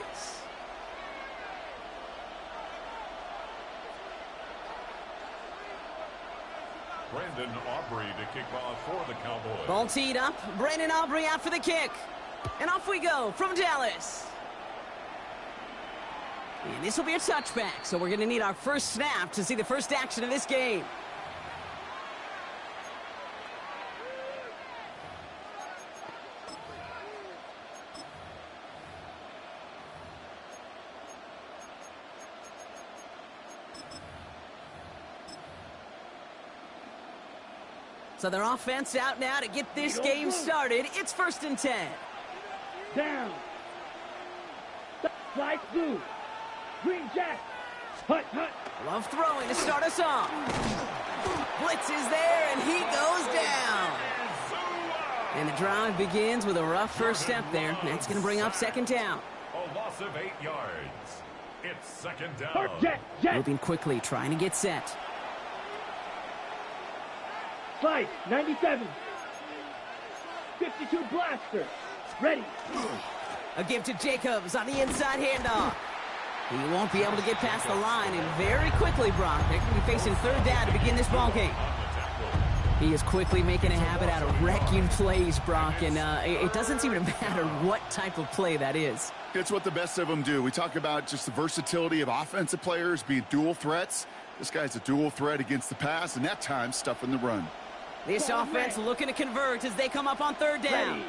Brandon Aubrey to kick off for the Cowboys. Ball teed up. Brandon Aubrey out for the kick. And off we go from Dallas. And this will be a touchback, so we're going to need our first snap to see the first action of this game. So their offense out now to get this game started. It's 1st and 10. Down. Flight blue. Green jack. Hut, hut. Love throwing to start us off. Blitz is there, and he goes down. And the drive begins with a rough first step there. That's going to bring up 2nd down. A loss of 8 yards. It's 2nd down. Jet, jet. Moving quickly, trying to get set. Flight 97. 52 blaster. Ready. A give to Jacobs on the inside handoff. He won't be able to get past the line, and very quickly, Brock, they're going to be facing 3rd down to begin this ball game. He is quickly making a habit out of wrecking plays, Brock, and it doesn't seem to matter what type of play that is. It's what the best of them do. We talk about just the versatility of offensive players being dual threats. This guy's a dual threat against the pass, and at times stuffing the run. This offense looking to convert as they come up on 3rd down. Ready.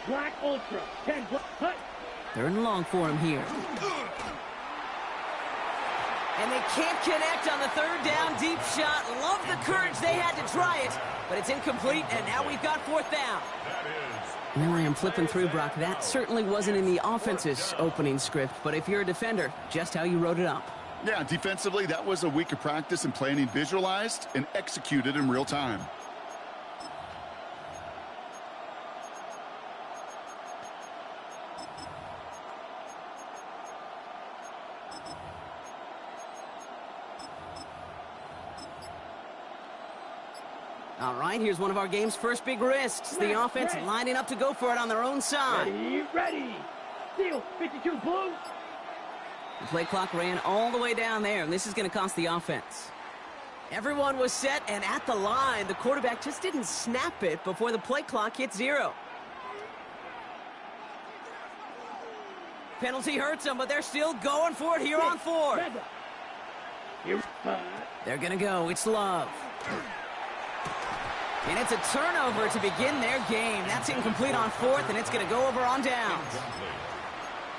Black Ultra. 10 black. Hut. 3rd and long for him here. And they can't connect on the 3rd down deep shot. Love the courage they had to try it, but it's incomplete, and now we've got 4th down. Now I am flipping through, Brock. That certainly wasn't in the offense's opening script, but if you're a defender, just how you wrote it up. Yeah, defensively, that was a week of practice and planning visualized and executed in real time. All right, here's one of our game's first big risks. The offense lining up to go for it on their own side. Ready, ready. Steel 52 blue. The play clock ran all the way down there, and this is going to cost the offense. Everyone was set and at the line. The quarterback just didn't snap it before the play clock hit 0. Penalty hurts them, but they're still going for it here on 4th. They're going to go. It's Love. And it's a turnover to begin their game. That's incomplete on 4th, and it's going to go over on downs.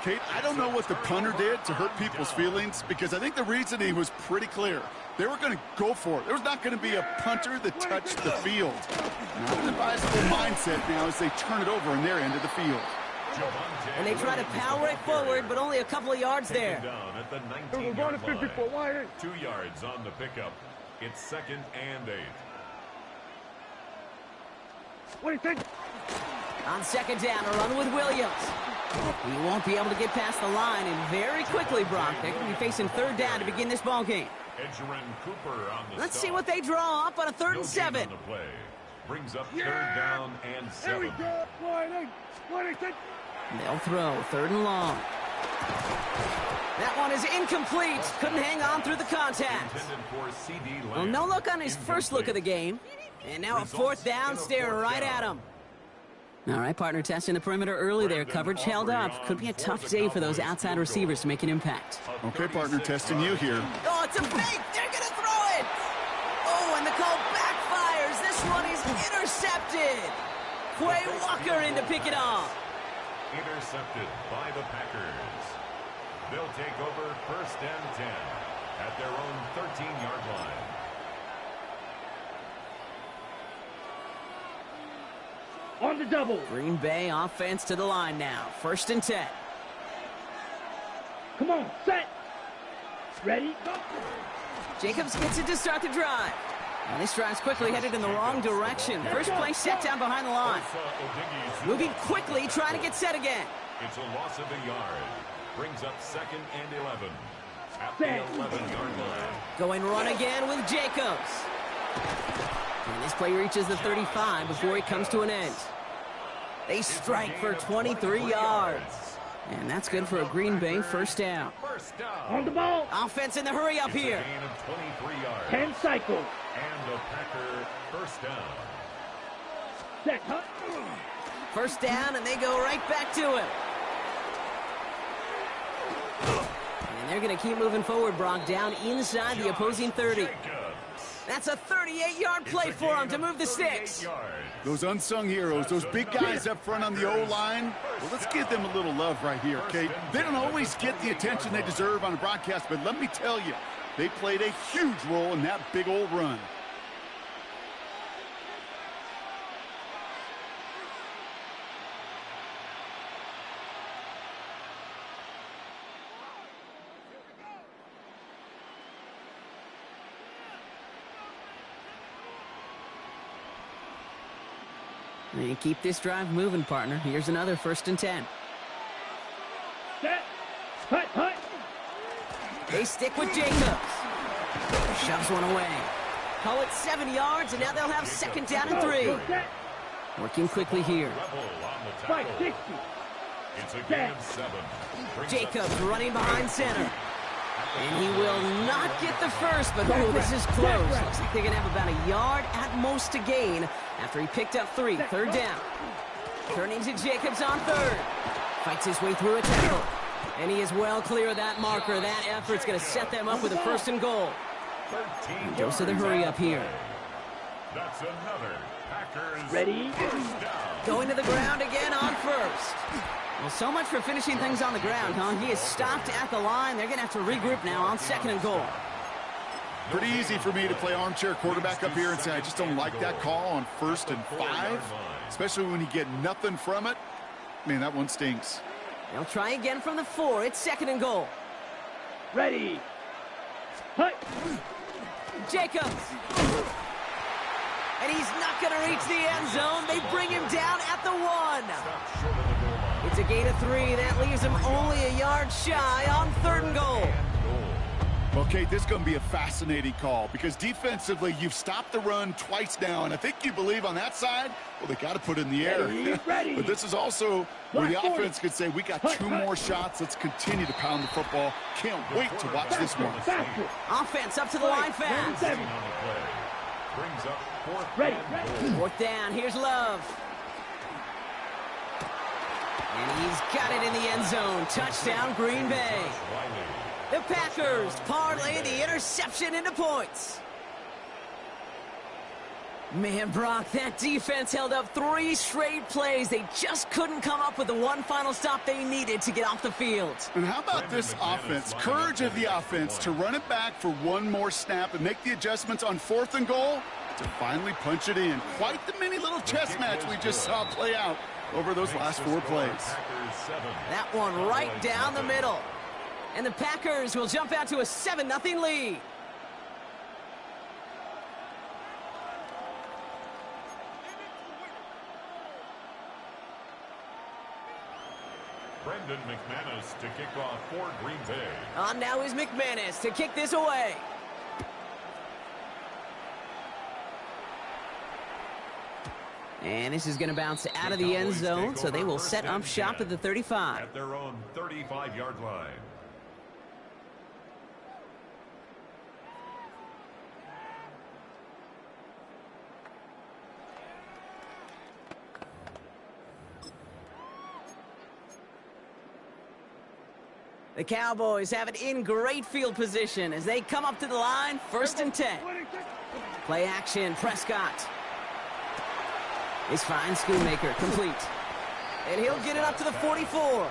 Kate, I don't know what the punter did to hurt people's feelings, because I think the reasoning was pretty clear. They were going to go for it. There was not going to be a punter that touched the field. Not an advisable mindset now as they turn it over in their end of the field. And they try to power it forward, but only a couple of yards there. Down at the 19-yard line. 2 yards on the pickup. It's 2nd and 8. What do you think? On 2nd down, a run with Williams. He won't be able to get past the line, and very quickly, Brock, they're going to be facing 3rd down to begin this ball game. Cooper on the Let's stop. see what they draw up on a 3rd and 7. On the play. Brings up 3rd down and 7. Here we go. What do you think? They'll throw 3rd and long. That one is incomplete. Couldn't hang on through the contact. Well, no look on his first look of the game. And now a 4th down, stare right at him. All right, partner, testing the perimeter early there. Coverage held up. Could be a tough day for those outside receivers to make an impact. Okay, partner, testing you here. Oh, it's a fake. They're going to throw it. Oh, and the call backfires. This one is intercepted. Quay Walker in to pick it off. Intercepted by the Packers. They'll take over 1st and 10 at their own 13-yard line. On the double. Green Bay offense to the line now. 1st and 10. Come on, set. Ready, go. Jacobs gets it to start the drive. And this drive's quickly headed in the wrong direction. First play set down behind the line. Moving quickly, trying to get set again. It's a loss of a yard. Brings up 2nd and 11 at the 11-yard line. Going run again with Jacobs. And this play reaches the 35 before it comes to an end. They strike for 23 yards. And that's good for a Green Bay 1st down. On the ball. Offense in the hurry up here. Gain of 23 yards. 10 cycles. And a Packer 1st down. Set, huh? 1st down, and they go right back to it. And they're going to keep moving forward, Brock, down inside the opposing 30. That's a 38-yard play for him to move the sticks. Those unsung heroes, those big guys up front on the O-line, well, let's give them a little love right here, Kate. They don't always get the attention they deserve on a broadcast, but let me tell you, they played a huge role in that big old run. And keep this drive moving, partner. Here's another 1st and 10. Set. Hut, hut. They stick with Jacobs. Shoves one away. Call it 7 yards, and now they'll have 2nd down and 3. Set. Working quickly here. 560. It's a gain of 7. Jacobs running behind center. And he will not get the first, but oh, this is close. Looks like they're going to have about a yard at most to gain after he picked up 3. 3rd down. Turning to Jacobs on 3rd. Fights his way through a tackle. And he is well clear of that marker. That effort's going to set them up with a 1st and goal. Goes to the hurry up here. That's another Packers. Ready. Going to the ground again on 1st. Well, so much for finishing things on the ground, huh? He is stopped at the line. They're going to have to regroup now on 2nd and goal. Pretty easy for me to play armchair quarterback up here and say I just don't like that call on 1st and 5, especially when you get nothing from it. Man, that one stinks. They'll try again from the 4. It's 2nd and goal. Ready. Hut. Jacobs. And he's not going to reach the end zone. They bring him down at the 1. It's a gain of 3. That leaves him only a yard shy on 3rd and goal. Okay, this is going to be a fascinating call because defensively you've stopped the run twice now, and I think you believe on that side, well, they got to put it in the air. But this is also where the offense could say, we got 2 more shots. Let's continue to pound the football. Can't wait to watch this one. Offense up to the line fast. Brings up 4th Ready. 4th down. Here's Love. And he's got it in the end zone. Touchdown, Green Bay. The Packers parlay the interception into points. Man, Brock, that defense held up 3 straight plays. They just couldn't come up with the one final stop they needed to get off the field. And how about this offense? Courage of the offense to run it back for 1 more snap and make the adjustments on 4th and goal to finally punch it in. Quite the mini little chess match we just saw play out over those last 4 plays. That one right down the middle. And the Packers will jump out to a 7-0 lead. Brendan McManus to kick off for Green Bay. On now is McManus to kick this away. And this is going to bounce out of the end zone, so they will set up shop at the 35. At their own 35-yard line. The Cowboys have it in great field position as they come up to the line, 1st and 10. Play action, Prescott. Is fine, Schoonmaker, complete. And he'll get it up to the 44.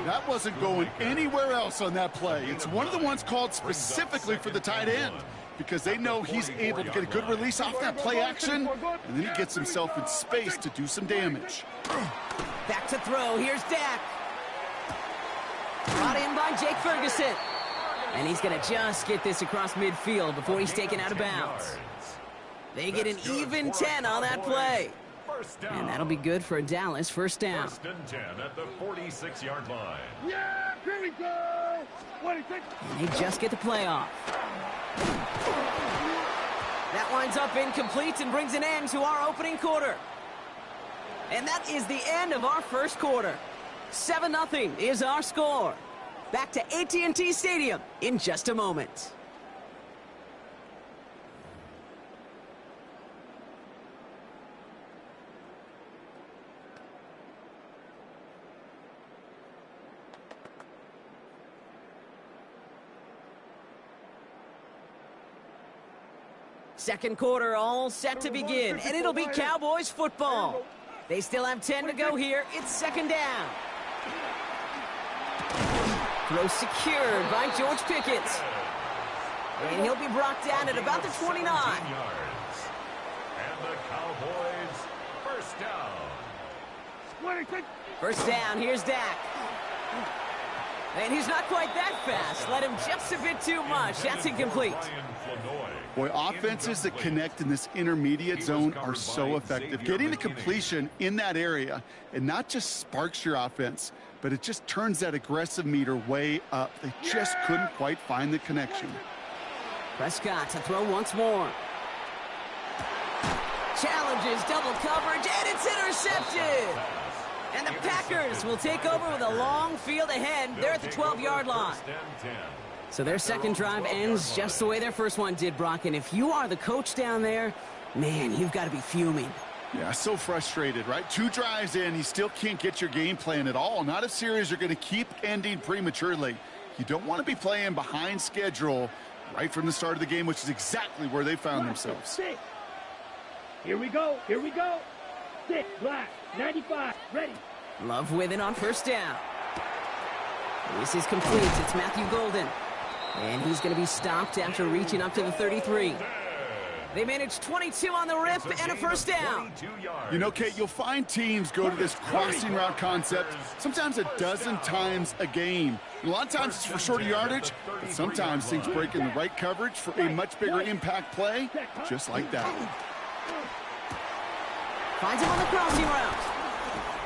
That wasn't going anywhere else on that play. It's one of the ones called specifically for the tight end because they know he's able to get a good release off that play action, and then he gets himself in space to do some damage. Back to throw. Here's Dak. Brought in by Jake Ferguson. And he's going to just get this across midfield before he's taken out of bounds. They get an even 10 on that play. And that'll be good for a Dallas 1st down. 1st and 10 at the 46-yard line. Yeah, here we go. 26. And they just get the play off. That winds up incomplete and brings an end to our opening quarter. And that is the end of our 1st quarter. 7-0 is our score. Back to AT&T Stadium in just a moment. Second quarter all set to begin, and it'll be Cowboys football. They still have 10 to go here. It's 2nd down. Throw secured by George Pickett. And he'll be brought down at about the 29. And the Cowboys 1st down. 26. 1st down, here's Dak. And he's not quite that fast. Let him just a bit too much. That's incomplete. Boy, offenses that connect in this intermediate zone are so effective. Getting the completion in that area, and not just sparks your offense, but it just turns that aggressive meter way up. They just couldn't quite find the connection. Prescott to throw once more. Challenges double coverage, and it's intercepted. And the Packers will take over with a long field ahead. They're at the 12-yard line. So their second drive ends just the way their first one did, Brock. And if you are the coach down there, man, you've got to be fuming. Yeah, so frustrated, right? 2 drives in, you still can't get your game plan at all. Not a series you're going to keep ending prematurely. You don't want to be playing behind schedule right from the start of the game, which is exactly where they found themselves. 6. Here we go. Here we go. 6, black, 95, ready. Love with it on first down. This is complete. It's Matthew Golden. And he's going to be stopped after reaching up to the 33. They managed 22 on the rip and a first down. You know, Kate, you'll find teams go to this crossing route concept sometimes a dozen times a game. A lot of times it's for shorter yardage, but sometimes things break in the right coverage for a much bigger impact play, just like that. Finds him on the crossing route.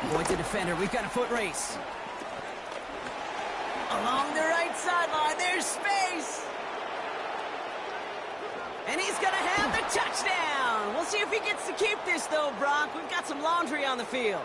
Avoids the defender. We've got a foot race. Along the right sideline, there's space. And he's going to have the touchdown. We'll see if he gets to keep this, though, Brock. We've got some laundry on the field.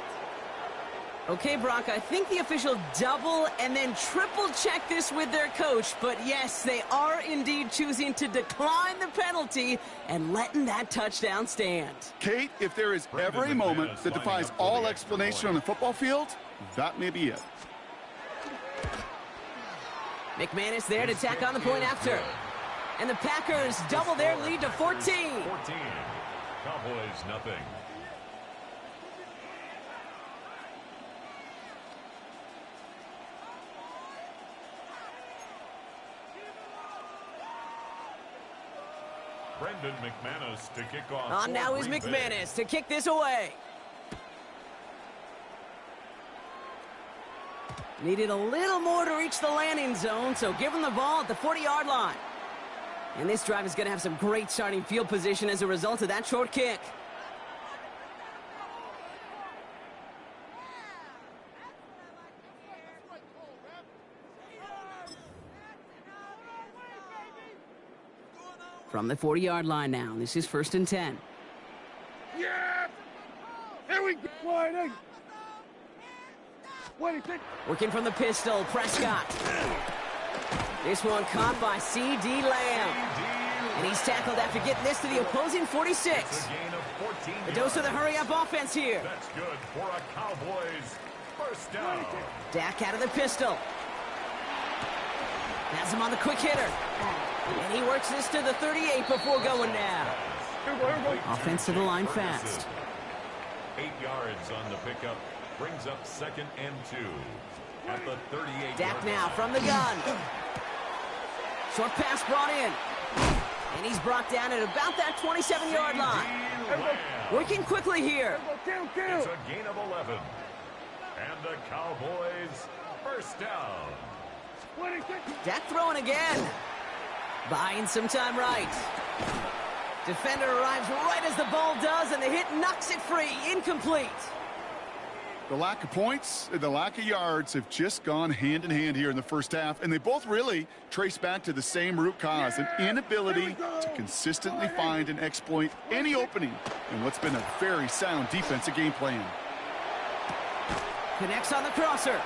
Okay, Brock, I think the official double and then triple check this with their coach. But, yes, they are indeed choosing to decline the penalty and letting that touchdown stand. Kate, if there is ever a moment that defies all explanation on the football field, that may be it. McManus there to tack on the point after. And the Packers double their lead to 14. 14. Cowboys, nothing. Brendan McManus to kick off. On now is McManus to kick this away. Needed a little more to reach the landing zone, so give him the ball at the 40-yard line. And this drive is going to have some great starting field position as a result of that short kick. From the 40-yard line now, this is 1st and 10. Yeah! Here we go! Sliding! Working from the pistol, Prescott. This one caught by C.D. Lamb. And he's tackled after getting this to the opposing 46. A dose of the hurry-up offense here. That's good for a Cowboys first down. Dak out of the pistol. Has him on the quick hitter. And he works this to the 38 before going down. Offense to the line fast. 8 yards on the pickup. Brings up 2nd and 2 at the 38. Dak now from the gun. Short pass brought in. And he's brought down at about that 27-yard line. Working quickly here. It's a gain of 11. And the Cowboys first down. Dak throwing again. Buying some time right. Defender arrives right as the ball does, and the hit knocks it free. Incomplete. The lack of points and the lack of yards have just gone hand in hand here in the first half, and they both really trace back to the same root cause, an inability to consistently find and exploit any opening in what's been a very sound defensive game plan. Connects on the crosser.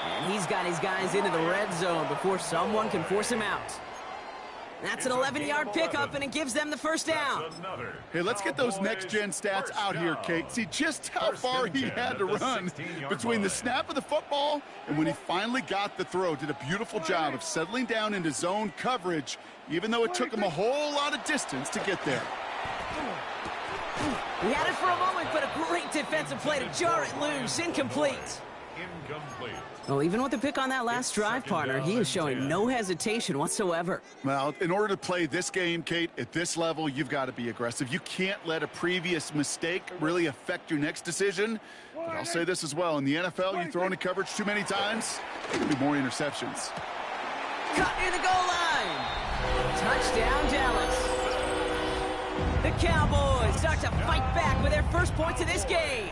And he's got his guys into the red zone before someone can force him out. That's an 11-yard pickup, and it gives them the first down. Hey, let's get those next-gen stats out here, Kate. See just how far he had to run between the snap of the football and when he finally got the throw. Did a beautiful job of settling down into zone coverage, even though it took him a whole lot of distance to get there. He had it for a moment, but a great defensive play to jar it loose. Incomplete. Well, even with the pick on that last drive, partner, he is showing no hesitation whatsoever. Well, in order to play this game, Kate, at this level, you've got to be aggressive. You can't let a previous mistake really affect your next decision. But I'll say this as well. In the NFL, you throw into coverage too many times, there'll be more interceptions. Cut near the goal line. Touchdown, Dallas. The Cowboys start to fight back with their first points of this game.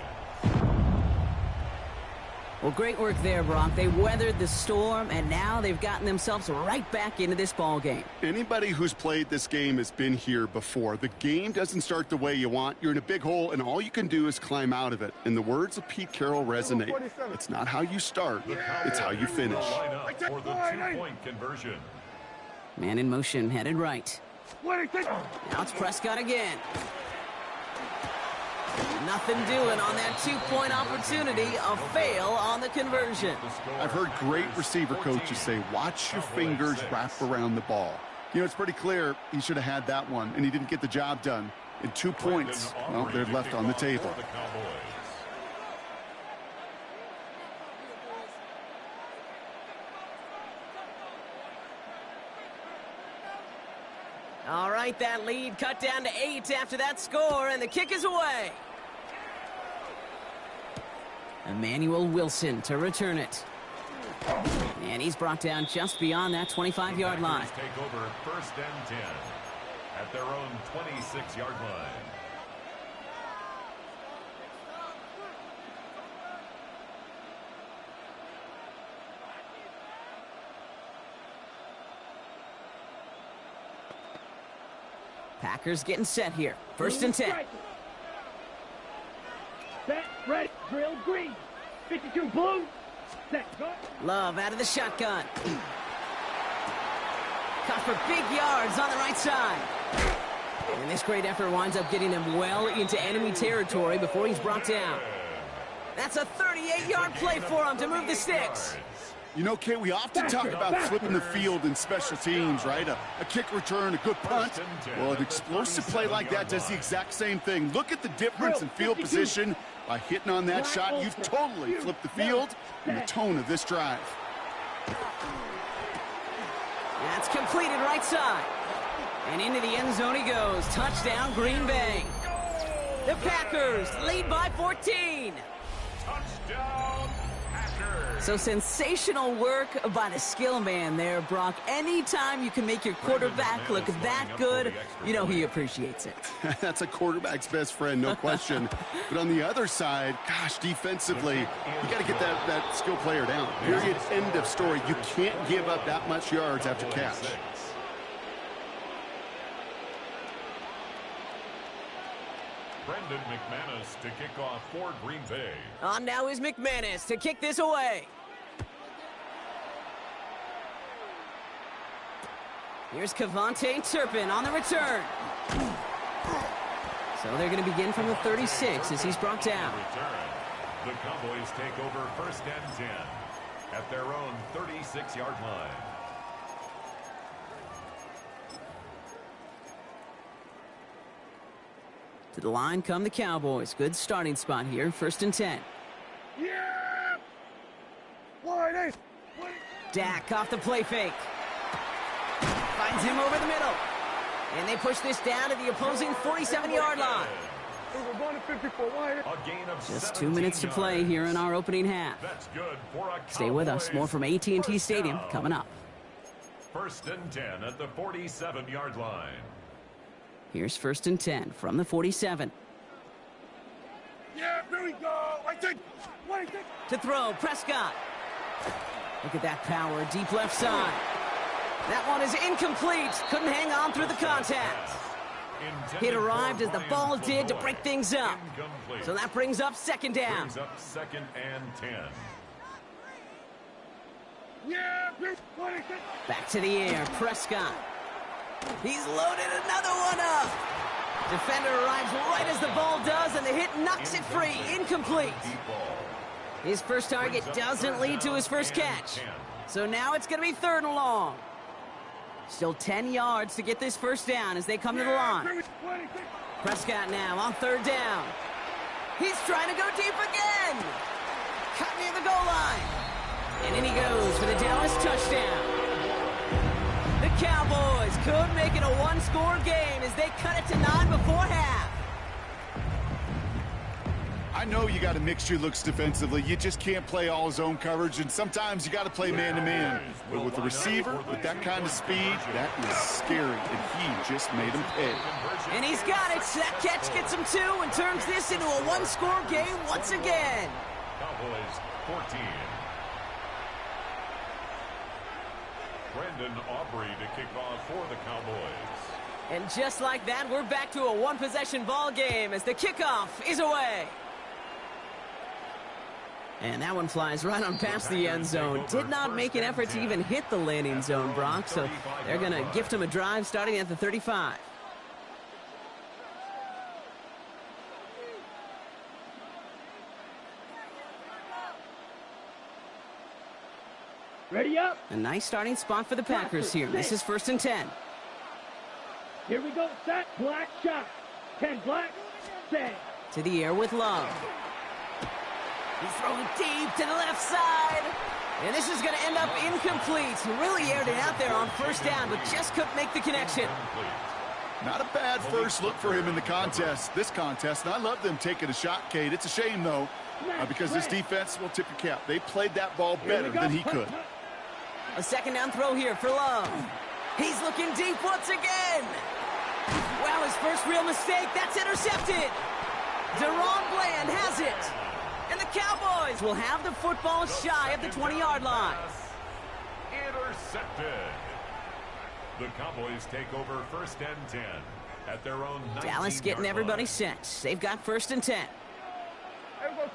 Well, great work there, Brock. They weathered the storm, and now they've gotten themselves right back into this ball game. Anybody who's played this game has been here before. The game doesn't start the way you want. You're in a big hole, and all you can do is climb out of it. And the words of Pete Carroll resonate. It's not how you start, it's how you finish. For the 2-point conversion. Man in motion, headed right. Now it's Prescott again. Nothing doing on that 2-point opportunity. A fail on the conversion. I've heard great receiver coaches say, watch your fingers wrap around the ball. You know, it's pretty clear he should have had that one, and he didn't get the job done. And 2 points, well, they're left on the table. All right, that lead cut down to 8 after that score, and the kick is away. Emmanuel Wilson to return it. And he's brought down just beyond that 25-yard line. Take over 1st and 10 at their own 26-yard line. Packers getting set here. 1st and 10. Set, ready, drill, green. 52, blue. Set, go. Love out of the shotgun. Cut for big yards on the right side. And this great effort winds up getting him well into enemy territory before he's brought down. That's a 38-yard play for him to move the sticks. You know, Kay, we often talk about flipping the field in special teams, right? A kick return, a good punt. Well, an explosive play like that does the exact same thing. Look at the difference in field position. By hitting on that shot, you've totally flipped the field and the tone of this drive. That's completed right side. And into the end zone he goes. Touchdown, Green Bay. The Packers lead by 14. Touchdown, Packers. So sensational work by the skill man there, Brock. Anytime you can make your quarterback look that good, you know he appreciates it. That's a quarterback's best friend, no question. But on the other side, gosh, defensively, you got to get that skill player down. Period, end of story. You can't give up that much yards after catch. Brendan McManus to kick off for Green Bay. On now is McManus to kick this away. Here's Kevontae Turpin on the return. So they're going to begin from the 36 as he's brought down. The Cowboys take over 1st and 10 at their own 36-yard line. To the line come the Cowboys. Good starting spot here. 1st and 10. Yeah! Dak off the play fake. Finds him over the middle. And they push this down to the opposing 47-yard line. Just 2 minutes to play here in our opening half. That's good for a Stay with us. More from AT&T Stadium coming up. 1st and 10 at the 47-yard line. Here's 1st and 10 from the 47. Yeah, here we go. To throw, Prescott. Look at that power, deep left side. That one is incomplete. Couldn't hang on through the contact. It arrived as the ball did to break things up. So that brings up 2nd down. Brings up 2nd and 10. Yeah, Back to the air, Prescott. He's loaded another one up. Defender arrives right as the ball does, and the hit knocks it free. Incomplete. His first target doesn't lead to his first catch. So now it's going to be 3rd and long. Still 10 yards to get this 1st down as they come to the line. Prescott now on 3rd down. He's trying to go deep again. Cut near the goal line. And in he goes for the Dallas touchdown. The Cowboys could make it a one-score game as they cut it to 9 before half. I I know you got to mix your looks defensively. You just can't play all zone coverage, and sometimes you got to play man-to-man. But with the receiver, with that kind of speed, that is scary, and he just made him pay. And he's got it. That catch gets him 2 and turns this into a one-score game once again. Cowboys 14. Brendan Aubrey to kick off for the Cowboys. And just like that, we're back to a one-possession ball game as the kickoff is away. And that one flies right on past the end zone. Did not make an effort to even hit the landing zone, Brock, so they're going to gift him a drive starting at the 35. Ready up. A nice starting spot for the Packers here. This is 1st and 10. Here we go. Set. Black shot. 10 black. Set. To the air with Love. He's throwing deep to the left side. And this is going to end up incomplete. He really aired it out there on 1st down, but just couldn't make the connection. Not a bad first look for him in the contest, this contest. And I love them taking a shot, Kate. It's a shame, though, because this defense will tip your cap. They played that ball better than he could. A 2nd down throw here for Love. He's looking deep once again. Well, his first real mistake. That's intercepted. Deron Bland has it. And the Cowboys will have the football shy of the 20-yard line. Intercepted. The Cowboys take over 1st and 10 at their own 19-yard line. Dallas getting everybody set. They've got 1st and 10. Here we go.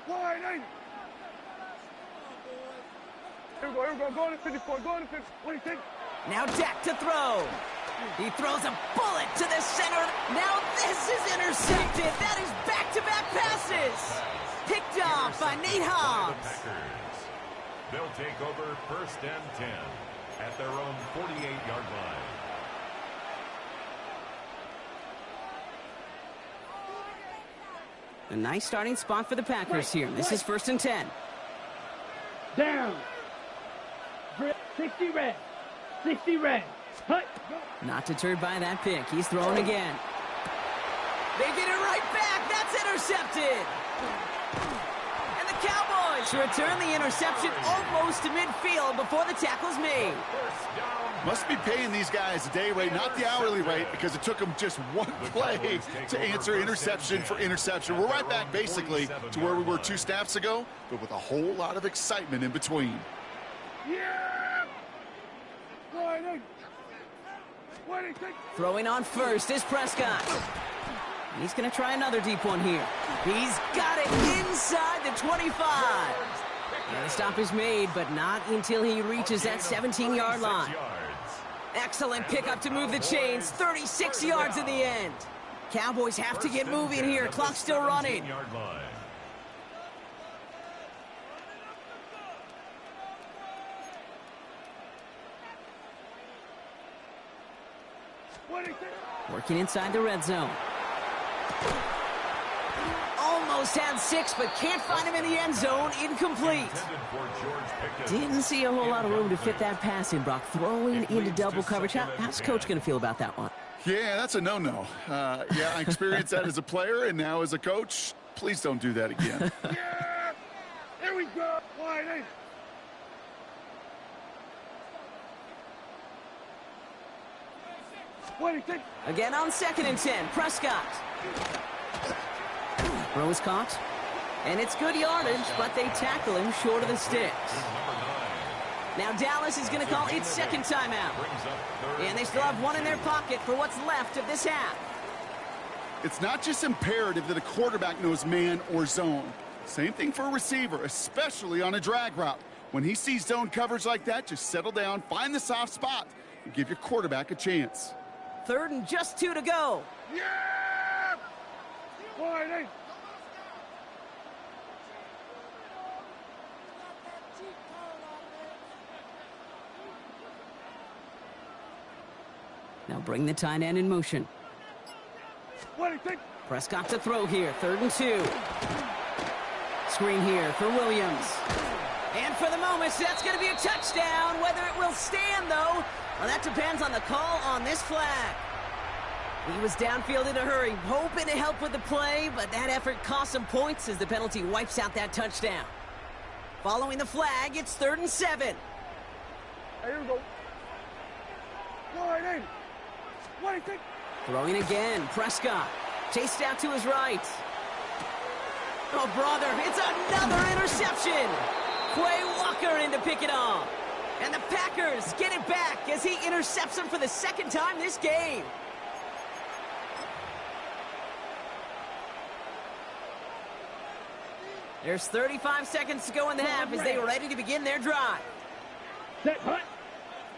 Wide eight. Here we go. Go on to 54. Go on to 50. What do you think? Now Dak to throw. He throws a bullet to the center. Now this is intercepted. That is back-to-back passes. Picked off by Nate Hobbs. They'll take over 1st and 10 at their own 48-yard line. A nice starting spot for the Packers here. This is 1st and 10. Down. 60 red. 60 red. Hut. Not deterred by that pick. He's throwing again. They get it right back. That's intercepted. And the Cowboys return the interception almost to midfield before the tackle's made. Must be paying these guys a day rate, not the hourly rate, because it took them just one play to answer interception for interception. We're right back, basically, to where we were 2 snaps ago, but with a whole lot of excitement in between. Yeah! Throwing on 1st is Prescott. And he's going to try another deep one here. He's got it inside the 25. And the stop is made, but not until he reaches that 17-yard line. Excellent pickup to move the chains. 36 yards in the end. Cowboys have to get moving here. Clock's still running. Working inside the red zone. Almost had 6, but can't find him in the end zone. Incomplete. Didn't see a whole lot of room to fit that pass in, Brock. Throwing into double coverage. How's Coach going to feel about that one? Yeah, that's a no-no. Yeah, I experienced that as a player, and now as a coach, please don't do that again. Yeah! Here we go. Wide eight. Again on 2nd and 10, Prescott. Throw is caught. And it's good yardage, but they tackle him short of the sticks. Now Dallas is going to call its 2nd timeout. And they still have 1 in their pocket for what's left of this half. It's not just imperative that a quarterback knows man or zone. Same thing for a receiver, especially on a drag route. When he sees zone coverage like that, just settle down, find the soft spot, and give your quarterback a chance. 3rd and just 2 to go. Yeah! Wide eight. Now bring the tight end in motion. What do you think? Prescott to throw here, 3rd and 2. Screen here for Williams. And for the moment, that's going to be a touchdown. Whether it will stand, though, well, that depends on the call on this flag. He was downfield in a hurry, hoping to help with the play, but that effort cost some points as the penalty wipes out that touchdown. Following the flag, it's 3rd and 7. Here we go. Wide in. What do you think? Throwing again, Prescott. Chased out to his right. Oh, brother, it's another interception. Quay Walker in to pick it off. And the Packers get it back as he intercepts him for the 2nd time this game. There's 35 seconds to go in the half as they are ready to begin their drive. Set hut.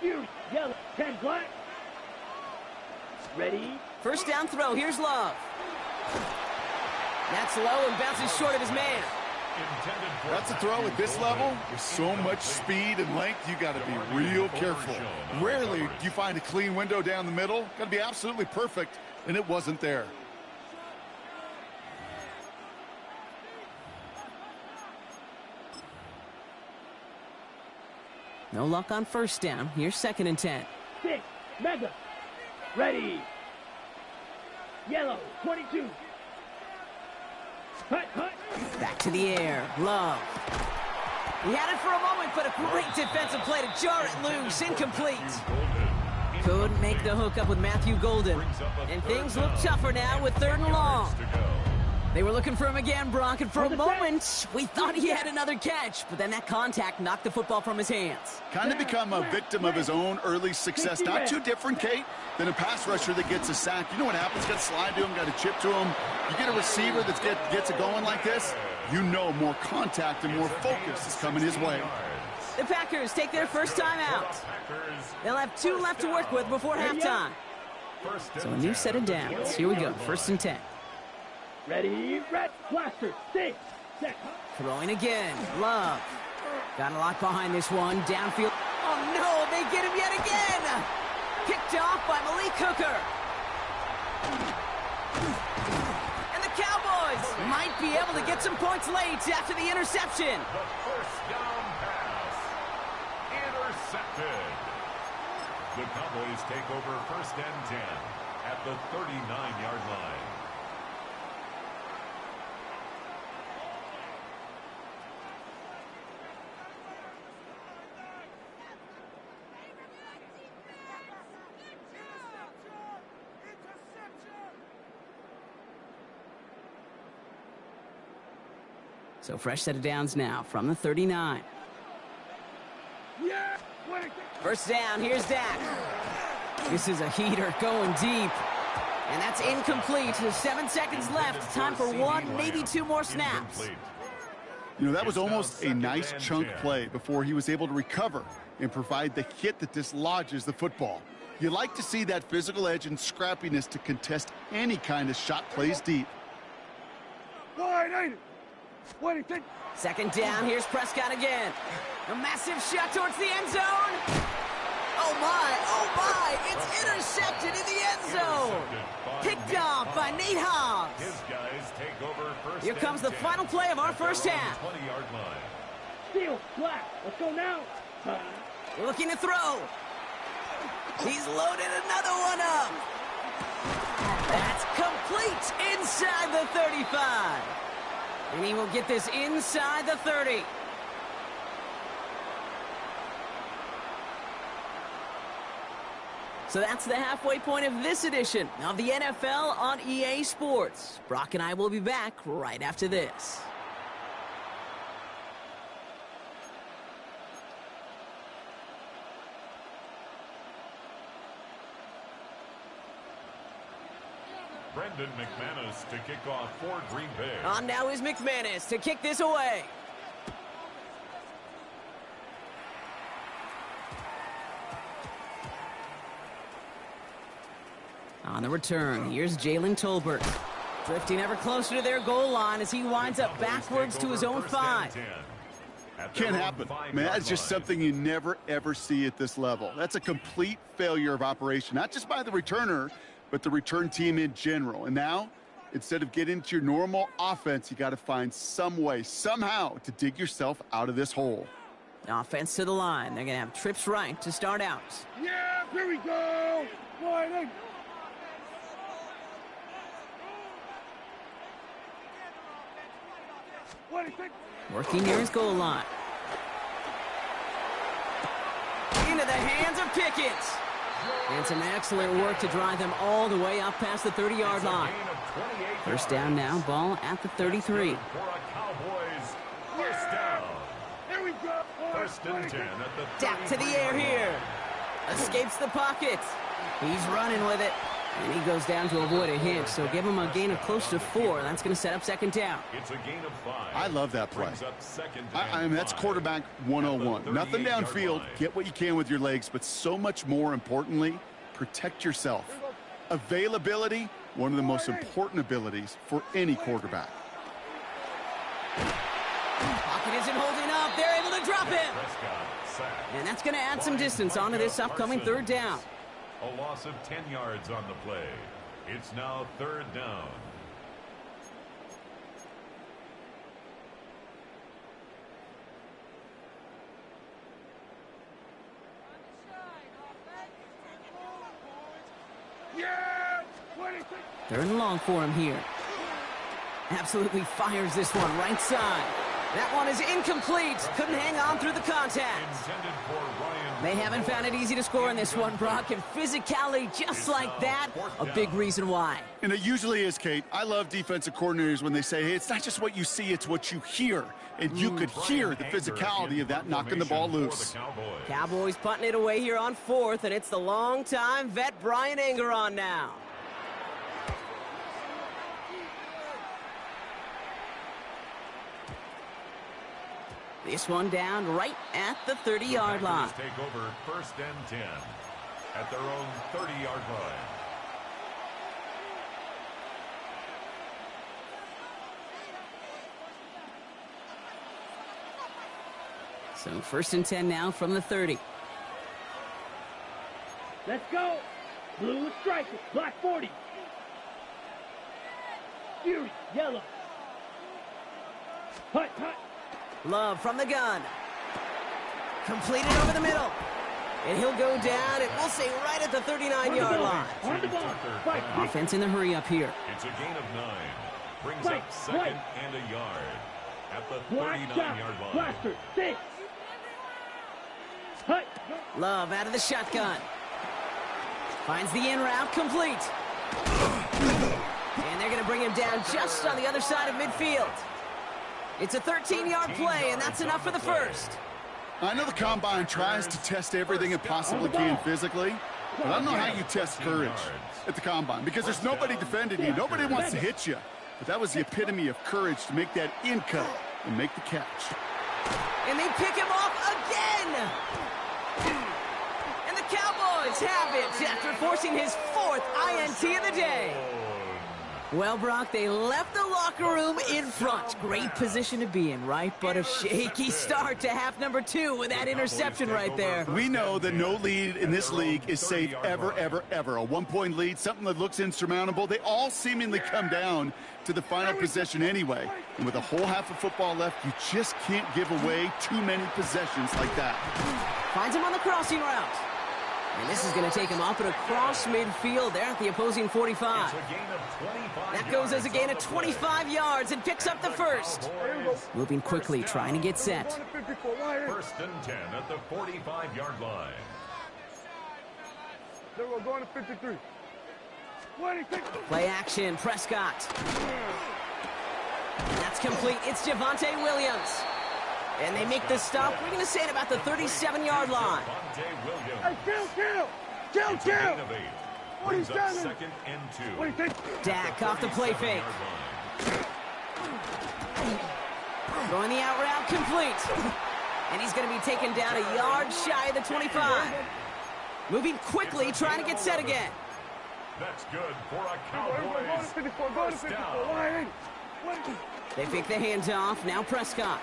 You yellow. 10 black. Ready. First down throw. Here's Love. That's low and bounces short of his man. That's a throw at this level. With so much speed and length, you got to be real careful. Rarely do you find a clean window down the middle. Got to be absolutely perfect, and it wasn't there. No luck on first down. Here's 2nd and 10. 6. Mega. Ready. Yellow. 22. Hut, hut. Back to the air. Love. He had it for a moment, but a great defensive play to jar it loose. Incomplete. Couldn't make the hook up with Matthew Golden. And things look tougher now with 3rd and long. They were looking for him again, Brock, and for a moment, we thought he had another catch, but then that contact knocked the football from his hands. Kind of become a victim of his own early success. Not too different, Kate, than a pass rusher that gets a sack. You know what happens? Got to slide to him, got to chip to him. You get a receiver that gets it going like this, you know more contact and more focus is coming his way. The Packers take their first time out. They'll have 2 left to work with before halftime. So a new set of downs. Here we go, 1st and 10. Ready, red, blaster, 6, set. Throwing again, Love. Got a lot behind this one, downfield. Oh no, they get him yet again! Picked off by Malik Hooker. And the Cowboys might be able to get some points late after the interception. The first down pass. Intercepted. The Cowboys take over 1st and 10 at the 39-yard line. So fresh set of downs now from the 39. Yeah. First down, here's Dak. This is a heater going deep. And that's incomplete. 7 seconds left. Time for 1, maybe 2 more snaps. You know, that was almost a nice chunk play before he was able to recover and provide the hit that dislodges the football. You like to see that physical edge and scrappiness to contest any kind of shot plays deep. Wide, ain't it? What do you think? 2nd down, here's Prescott again. A massive shot towards the end zone. Oh my, it's intercepted in the end zone. Picked off by Nate Hobbs. His guys take over 1st. Here comes the final play of our first half. 20-yard line. Steal, black, let's go now. Looking to throw. He's loaded another one up. That's complete inside the 35. And he will get this inside the 30. So that's the halfway point of this edition of the NFL on EA Sports. Brock and I will be back right after this. Brendan McManus to kick off for Green Bay. On now is McManus to kick this away. On the return, here's Jalen Tolbert. Drifting ever closer to their goal line as he winds up backwards to his own 5. Can't happen. Man, that's just something you never, ever see at this level. That's a complete failure of operation, not just by the returner, but the return team in general. And now, instead of getting into your normal offense, you got to find some way, somehow, to dig yourself out of this hole. Offense to the line. They're going to have trips right to start out. Yeah, here we go. Wide, ain't it? Working near his goal line. Into the hands of Pickens. And some excellent work to drive them all the way up past the 30-yard line. First down now, ball at the 33. First and 10 at the Dak to the air here. Escapes the pocket. He's running with it. And he goes down to avoid a hit, so give him a gain of close to 4. That's going to set up second down. It's a gain of 5. I love that play. I mean, that's quarterback 101. Nothing downfield. Get what you can with your legs, but so much more importantly, protect yourself. Availability, one of the most important abilities for any quarterback. Pocket isn't holding up. They're able to drop him. And that's going to add some distance onto this upcoming third down. A loss of 10 yards on the play. It's now third down. Third and long for him here. Absolutely fires this one right side. That one is incomplete. Couldn't hang on through the contact. They haven't found it easy to score in this one, Brock, and physicality just like that, a big reason why. And it usually is, Kate. I love defensive coordinators when they say, hey, it's not just what you see, it's what you hear. And you could hear the physicality of that knocking the ball loose. Cowboys punting it away here on fourth, and it's the longtime vet Brian Anger on now. This one down right at the 30-yard line. Take over first and 10 at their own 30-yard line. So first and 10 now from the 30. Let's go. Blue is striking. Black 40. Fury, yellow. Hut, hut. Love from the gun. Completed over the middle. And he'll go down, and we'll say right at the 39-yard line. On the ball. Fight. Offense in the hurry up here. It's a gain of 9. Brings up second and a yard at the 39-yard line. Blaster, 6. Hut. Love out of the shotgun. Finds the in route, complete. And they're going to bring him down just on the other side of midfield. It's a 13-yard play, and that's enough for the first. I know the Combine tries to test everything it possibly can physically, but I don't know how you test courage at the Combine because there's nobody defending you. Nobody wants to hit you. But that was the epitome of courage to make that in cut and make the catch. And they pick him off again. And the Cowboys have it after forcing his 4th INT of the day. Well, Brock, they left the locker room in front. Great position to be in, right? But a shaky start to half number 2 with that interception right there. We know that no lead in this league is safe ever, ever, ever. A 1-point lead, something that looks insurmountable. They all seemingly come down to the final possession anyway. And with a whole half of football left, you just can't give away too many possessions like that. Finds him on the crossing route. And this is going to take him up and across midfield there at the opposing 45. That goes as a gain of 25 yards and picks up the first. Moving quickly, trying to get set. First and 10 at the 45-yard line. Then we're going to 53. 26. Play action, Prescott. And that's complete. It's Javonte Williams. And they make the stop. We're going to say it about the 37-yard line. Hey, kill! What is that? Second and 2. Dak off the play fake. Throwing the out route, complete. And he's going to be taken down a yard shy of the 25. Moving quickly, trying to get set again. That's good for a Cowboys first down. They fake the hands off. Now Prescott.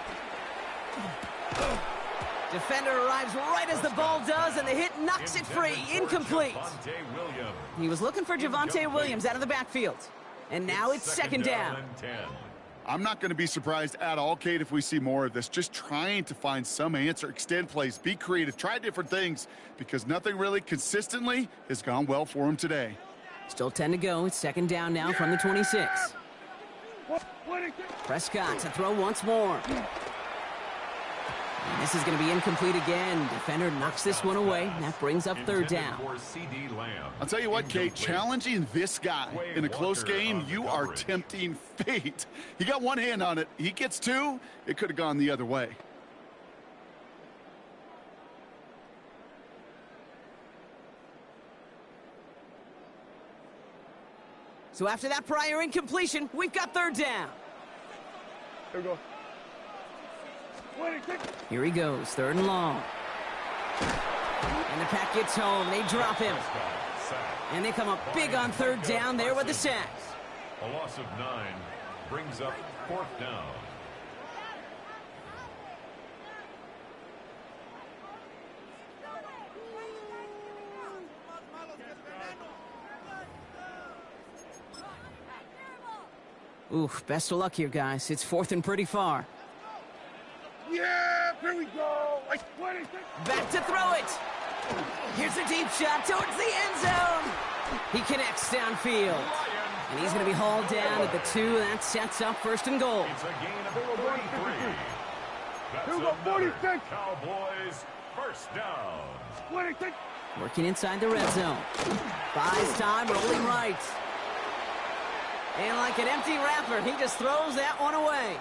Defender arrives right as the ball does, and the hit knocks it free. Incomplete. He was looking for Javonte Williams out of the backfield. And now it's second down. I'm not going to be surprised at all, Kate, if we see more of this. Just trying to find some answer, extend plays, be creative, try different things, because nothing really consistently has gone well for him today. Still 10 to go. It's second down now from the 26. Prescott to throw once more. And this is going to be incomplete again. Defender knocks this one away. That brings up third down. I'll tell you what, Kate, challenging this guy in a close game, you are tempting fate. He got one hand on it. He gets two. It could have gone the other way. So after that prior incompletion, we've got third down. Here we go. Here he goes, third and long. And the pack gets home. They drop him. And they come up big on third down there with the sack. A loss of 9 brings up fourth down. Oof, best of luck here, guys. It's fourth and pretty far. Yeah, here we go. Back to throw it. Here's a deep shot towards the end zone. He connects downfield. And he's going to be hauled down at the 2. That sets up first and goal. It's a gain of 43. That's Here we go, 46. Cowboys first down. 26. Working inside the red zone. Buys time, rolling right. And like an empty wrapper, he just throws that one away.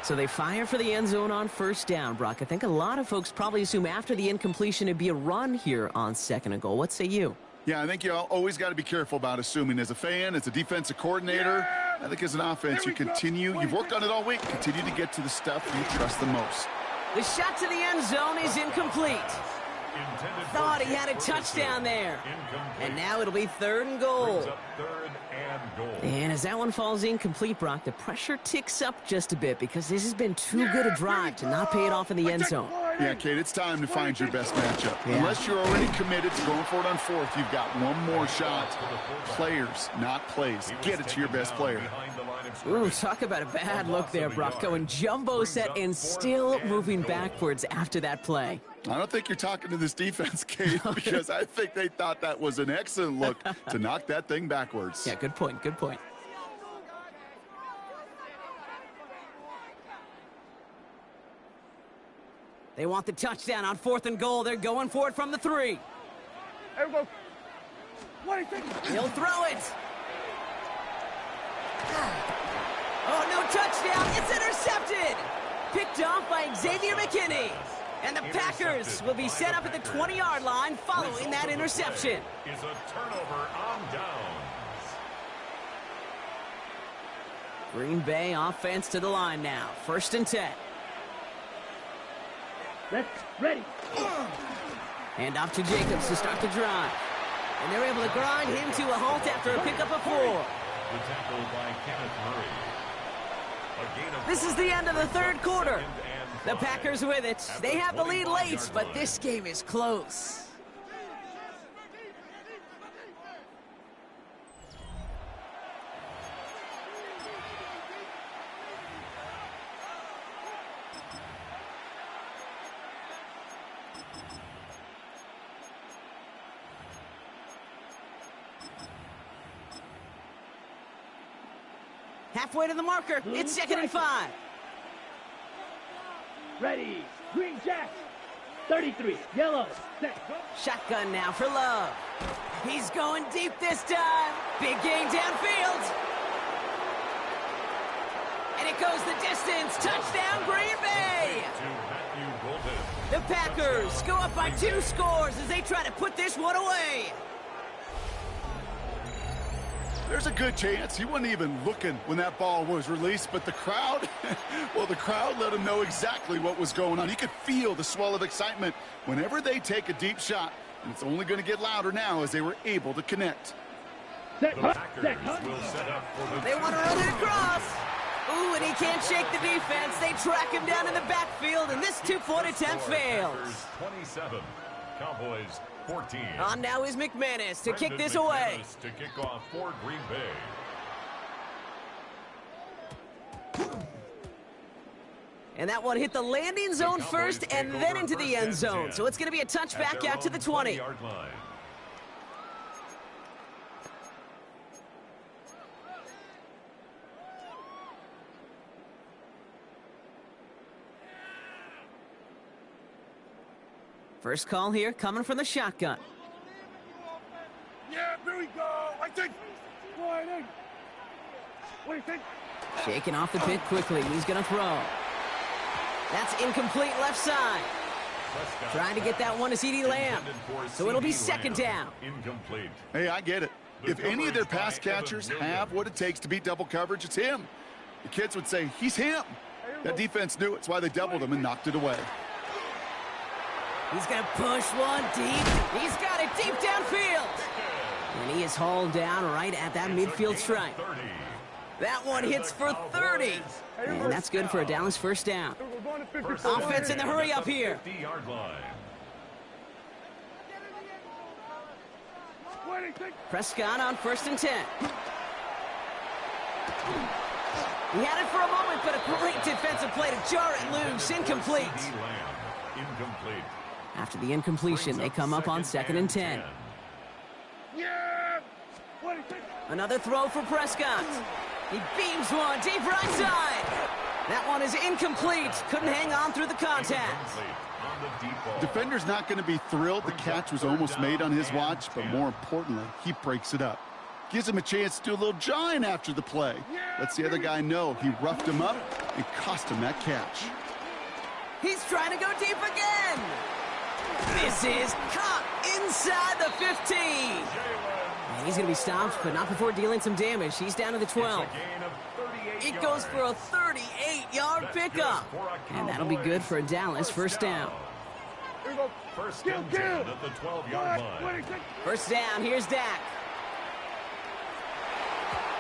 So they fire for the end zone on first down, Brock. I think a lot of folks probably assume after the incompletion it'd be a run here on second and goal. What say you? Yeah, I think you always got to be careful about assuming. As a fan, as a defensive coordinator, I think as an offense, you continue. You've worked on it all week. Continue to get to the stuff you trust the most. The shot to the end zone is incomplete. Thought he had a touchdown there. And now it'll be third and goal. And as that one falls incomplete, Brock, the pressure ticks up just a bit because this has been too good a drive to not pay it off in the end zone. Yeah, Kate, it's time to find your best matchup. Yeah. Unless you're already committed to going for it on fourth, you've got one more shot. Players, not plays. Get it to your best player. Ooh, talk about a bad look there, Brock. Going jumbo set and still moving backwards after that play. I don't think you're talking to this defense, Kate, because I think they thought that was an excellent look to knock that thing backwards. Yeah, good point, good point. They want the touchdown on fourth and goal. They're going for it from the 3. Here we go. 26. He'll throw it. Oh, no touchdown. It's intercepted. Picked off by Xavier McKinney. And the Packers will be set up at the 20-yard line following that interception. Is a turnover on downs. Green Bay offense to the line now. First and 10. Let's ready. And off to Jacobs to start the drive. And they're able to grind him to a halt after a pickup of 4. The tackle by Kenneth Murray. This is the end of the third quarter. The Packers with it. They have the lead late, but this game is close. Halfway to the marker. It's second and 5. Ready. Green Jack. 33. Yellow. Set. Shotgun now for Love. He's going deep this time. Big gain downfield. And it goes the distance. Touchdown, Green Bay. The Packers go up by 2 scores as they try to put this one away. There's a good chance he wasn't even looking when that ball was released, but the crowd, well, the crowd let him know exactly what was going on. He could feel the swell of excitement whenever they take a deep shot, and it's only going to get louder now as they were able to connect. The Packers will set up for the... They want to run it across. Ooh, and he can't shake the defense. They track him down in the backfield, and this 2-point attempt fails. 27, Cowboys 14. On now is McManus to kick this away. To kick off for Green Bay. And that one hit the landing zone first and then into the end zone. So it's going to be a touchback out to the 20. First call here coming from the shotgun. Yeah, here we go. I think. What do you think? Shaking off the pit quickly. He's going to throw. That's incomplete left side. Trying to get that one to CeeDee Lamb. So it'll be second down. Incomplete. Hey, I get it. If any of their pass catchers have what it takes to beat double coverage, it's him. The kids would say, he's him. That defense knew it's why they doubled him and knocked it away. He's going to push one deep. He's got it deep downfield. And he is hauled down right at that midfield stripe. That one hits for 30. And that's good for a Dallas first down. Offense in the hurry up here. 50-yard line. Prescott on 1st and 10. He had it for a moment, but a great defensive play to jar it loose. Incomplete. Incomplete. After the incompletion, they come up on 2nd and 10. Yeah. What do you think? Another throw for Prescott. He beams one deep right side. That one is incomplete. Couldn't hang on through the contact. Defender's not going to be thrilled the catch was almost made on his watch, but more importantly, he breaks it up. Gives him a chance to do a little jawing after the play. Lets the other guy know he roughed him up and cost him that catch. He's trying to go deep again. This is caught inside the 15. And he's going to be stopped, but not before dealing some damage. He's down to the 12. It goes for a 38-yard pickup. And that'll be good for a Dallas first down. First and 10 at the 12-yard line. First down, here's Dak.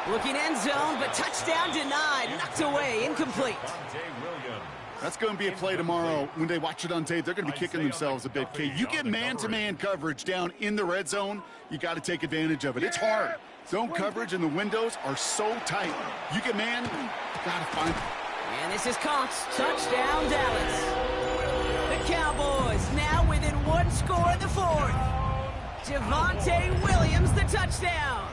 Looking end zone, but touchdown denied. Knocked away, incomplete. That's going to be a play tomorrow. When they watch it on tape, they're going to be kicking themselves a bit. Kate, you get man-to-man coverage down in the red zone, you got to take advantage of it. It's hard. Zone coverage and the windows are so tight. You get man, got to find it. And this is caught. Touchdown, Dallas. The Cowboys now within one score in the 4th. Javonte Williams, the touchdown.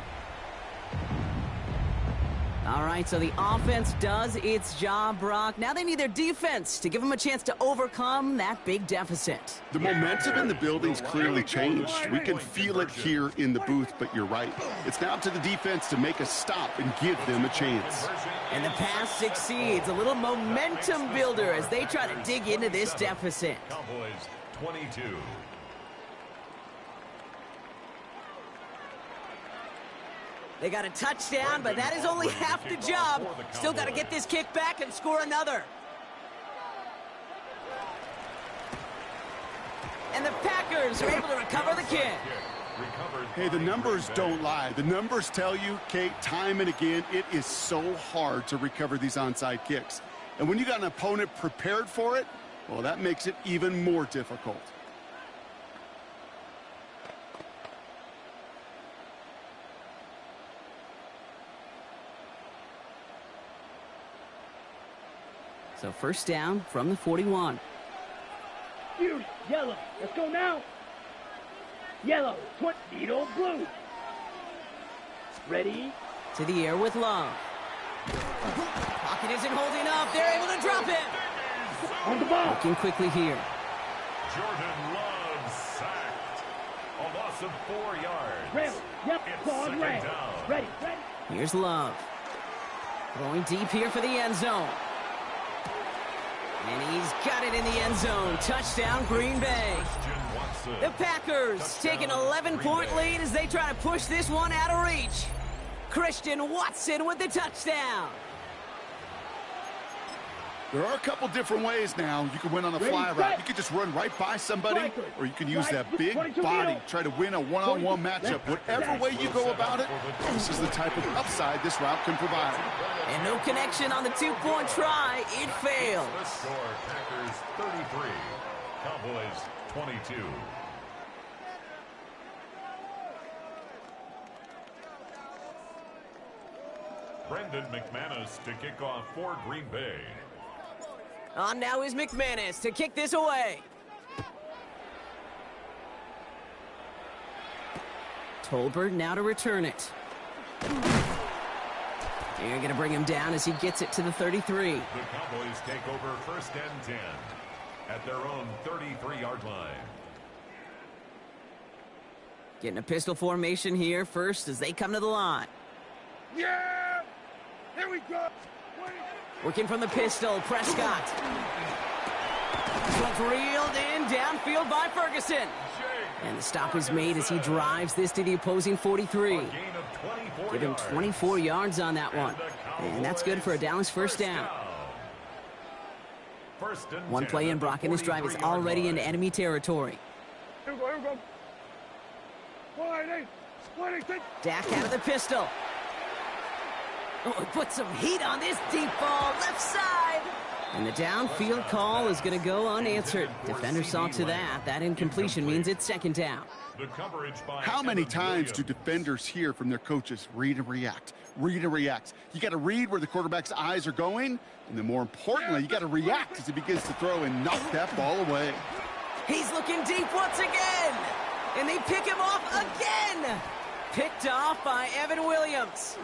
All right, so the offense does its job, Brock. Now they need their defense to give them a chance to overcome that big deficit. The momentum in the building's clearly changed. We can feel it here in the booth, but you're right. It's now up to the defense to make a stop and give them a chance. And the pass succeeds. A little momentum builder as they try to dig into this deficit. Cowboys 22. They got a touchdown, but that is only half the job. Still got to get this kick back and score another. And the Packers are able to recover the kick. Hey, the numbers don't lie. The numbers tell you, Kate, time and again, it is so hard to recover these onside kicks. And when you got an opponent prepared for it, well, that makes it even more difficult. So first down from the 41. Beauty, yellow. Let's go now. Yellow, needle, blue. Ready? To the air with Love. Pocket isn't holding up. They're able to drop it. On the ball. Looking quickly here. Jordan Love sacked. A loss of 4 yards. Ready. Yep. It's Ball second ready. down. Ready. Ready. Here's Love. Throwing deep here for the end zone. And he's got it in the end zone. Touchdown, Green Bay. The Packers take an 11-point lead as they try to push this one out of reach. Christian Watson with the touchdown. There are a couple different ways now. You can win on a fly route. You can just run right by somebody, or you can use that big body, try to win a one-on-one matchup. Whatever way you go about it, this is the type of upside this route can provide. And no connection on the two-point try. It failed. The score, Packers 33, Cowboys 22. Brendan McManus to kick off for Green Bay. On now is McManus to kick this away. Tolbert now to return it. They're going to bring him down as he gets it to the 33. The Cowboys take over first and 10 at their own 33-yard line. Getting a pistol formation here first as they come to the line. Yeah! Here we go! Working from the pistol, Prescott. This one's reeled in downfield by Ferguson. And the stop is made as he drives this to the opposing 43. Give him 24 yards on that one. And that's good for a Dallas first down. One play in, Brock, and this drive is already into enemy territory. Here we go. Dak out of the pistol. Oh, put some heat on this deep ball, left side. And the downfield call is going to go unanswered. Defender saw to that. That incompletion means it's second down. How many times do defenders hear from their coaches, read and react, read and react? You got to read where the quarterback's eyes are going, and then more importantly, you got to react as he begins to throw and knock that ball away. He's looking deep once again, and they pick him off again. Picked off by Evan Williams.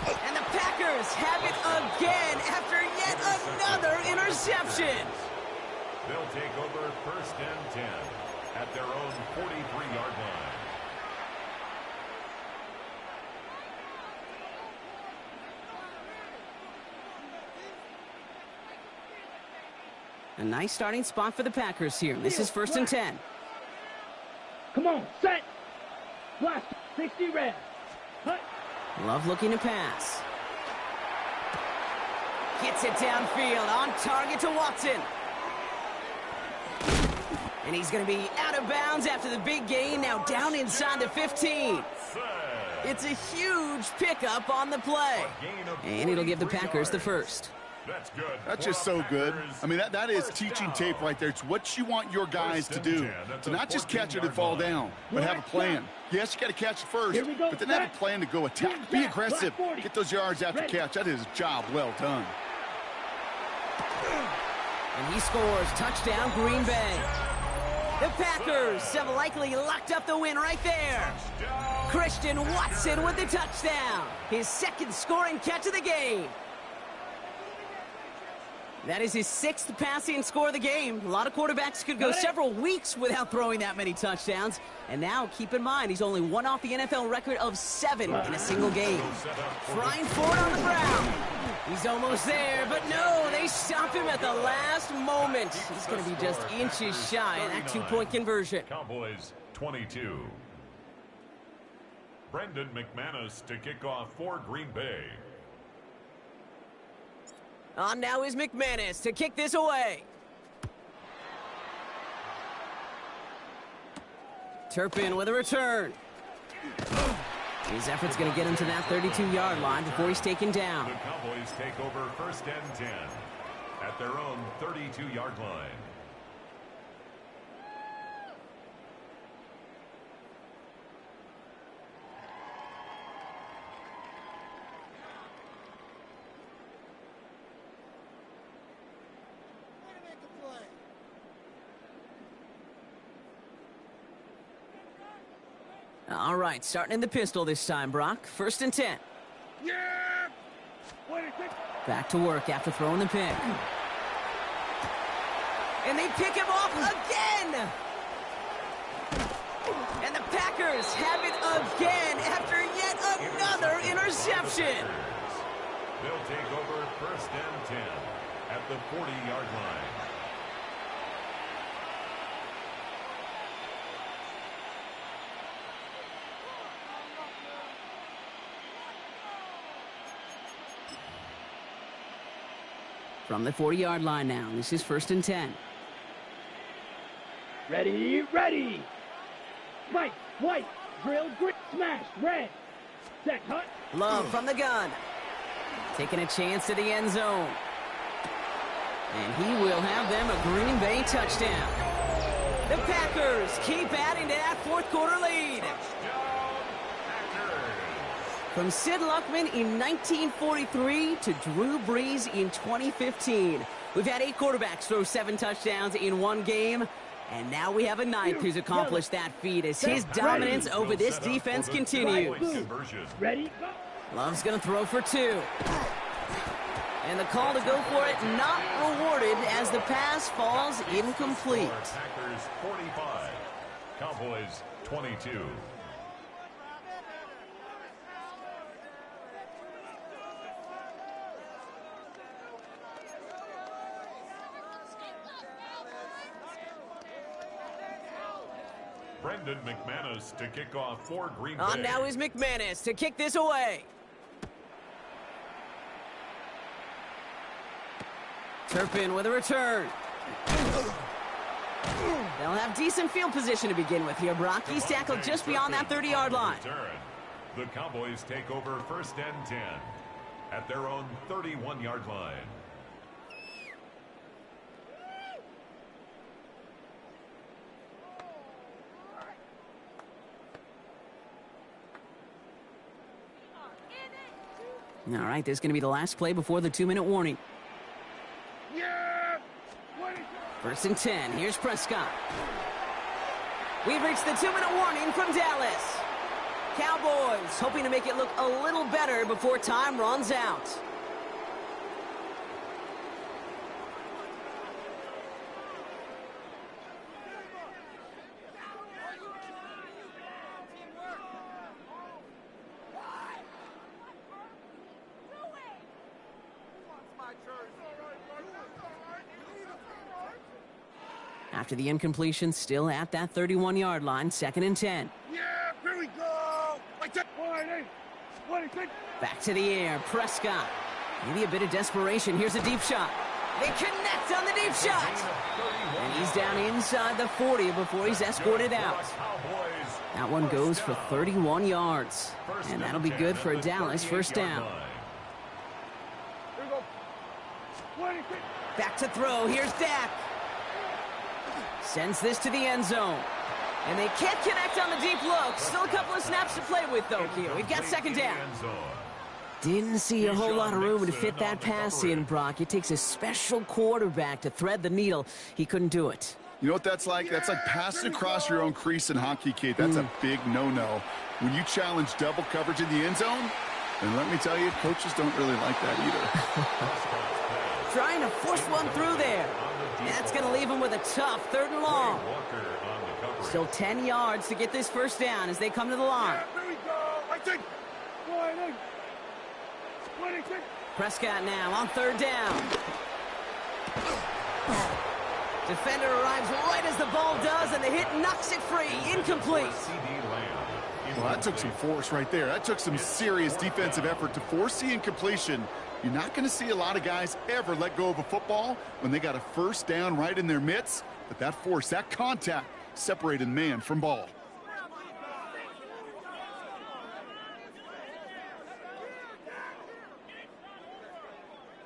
And the Packers have it again after yet another interception. They'll take over first and 10 at their own 43-yard line. A nice starting spot for the Packers here. This is first and 10. Come on, set. Blast, 60 red. Hut. Love looking to pass. Gets it downfield, on target to Watson. And he's going to be out of bounds after the big gain, now down inside the 15. It's a huge pickup on the play. And it'll give the Packers the first. That's good. That's just so good. I mean, that is teaching tape right there. It's what you want your guys to do. To not just catch it and fall down, but have a plan. Yes, you got to catch it first, but then have a plan to go attack. Be aggressive. Get those yards after catch. That is a job well done. And he scores. Touchdown, Green Bay. The Packers have likely locked up the win right there. Christian Watson with the touchdown. His second scoring catch of the game. That is his 6th passing score of the game. A lot of quarterbacks could go several weeks without throwing that many touchdowns. And now, keep in mind, he's only one off the NFL record of 7 in a single game. Flying forward on the ground. He's almost there, but no, they stop him at the last moment. He's going to be just inches shy of that 2-point conversion. Cowboys 22. Brendan McManus to kick off for Green Bay. On now is McManus to kick this away. Turpin with a return. His effort's going to get him to that 32-yard line before he's taken down. The Cowboys take over first and 10 at their own 32-yard line. All right, starting in the pistol this time, Brock. First and 10. Yeah! Back to work after throwing the pick. And they pick him off again! And the Packers have it again after yet another interception. They'll take over first and 10 at the 40-yard line. From the 40-yard line now. This is first and 10. Ready, ready. Spike, white, drill, green, smash, red. Set, hut. Love from the gun. Taking a chance to the end zone. And he will have them a Green Bay touchdown. The Packers keep adding to that fourth quarter lead. From Sid Luckman in 1943 to Drew Brees in 2015. We've had 8 quarterbacks throw 7 touchdowns in one game. And now we have a 9th who's accomplished that feat as his dominance over this defense continues. Ready? Love's going to throw for 2. And the call to go for it not rewarded as the pass falls incomplete. Cowboys 22. Brendan McManus to kick off for Green Bay. On now is McManus to kick this away. Turpin with a return. They'll have decent field position to begin with here, Brock. He's tackled just beyond that 30-yard line. The Cowboys take over 1st and 10 at their own 31-yard line. All right, this is going to be the last play before the 2-minute warning. Yeah! 1st and 10. Here's Prescott. We've reached the 2-minute warning from Dallas. Cowboys hoping to make it look a little better before time runs out. After the incompletion, still at that 31-yard line, 2nd and 10. Yeah, here we go! Back to the air, Prescott. Maybe a bit of desperation. Here's a deep shot. They connect on the deep shot. And he's down inside the 40 before he's escorted out. That one goes for 31 yards. And that'll be good for a Dallas 1st down. Back to throw. Here's Dak. Sends this to the end zone. And they can't connect on the deep look. Still a couple of snaps to play with, though, here. We've got 2nd down. Didn't see a whole lot of room to fit that pass in, Brock. It takes a special quarterback to thread the needle. He couldn't do it. You know what that's like? That's like passing across your own crease in hockey, Kate. That's a big no-no. When you challenge double coverage in the end zone, and let me tell you, coaches don't really like that either. Trying to force one through there. That's going to leave him with a tough 3rd and long. Still 10 yards to get this 1st down as they come to the line. Prescott now on 3rd down. Defender arrives right as the ball does, and the hit knocks it free. Incomplete. Well, that took some force right there. That took some serious defensive effort to force the incompletion. You're not going to see a lot of guys ever let go of a football when they got a 1st down right in their midst. But that force, that contact, separated man from ball.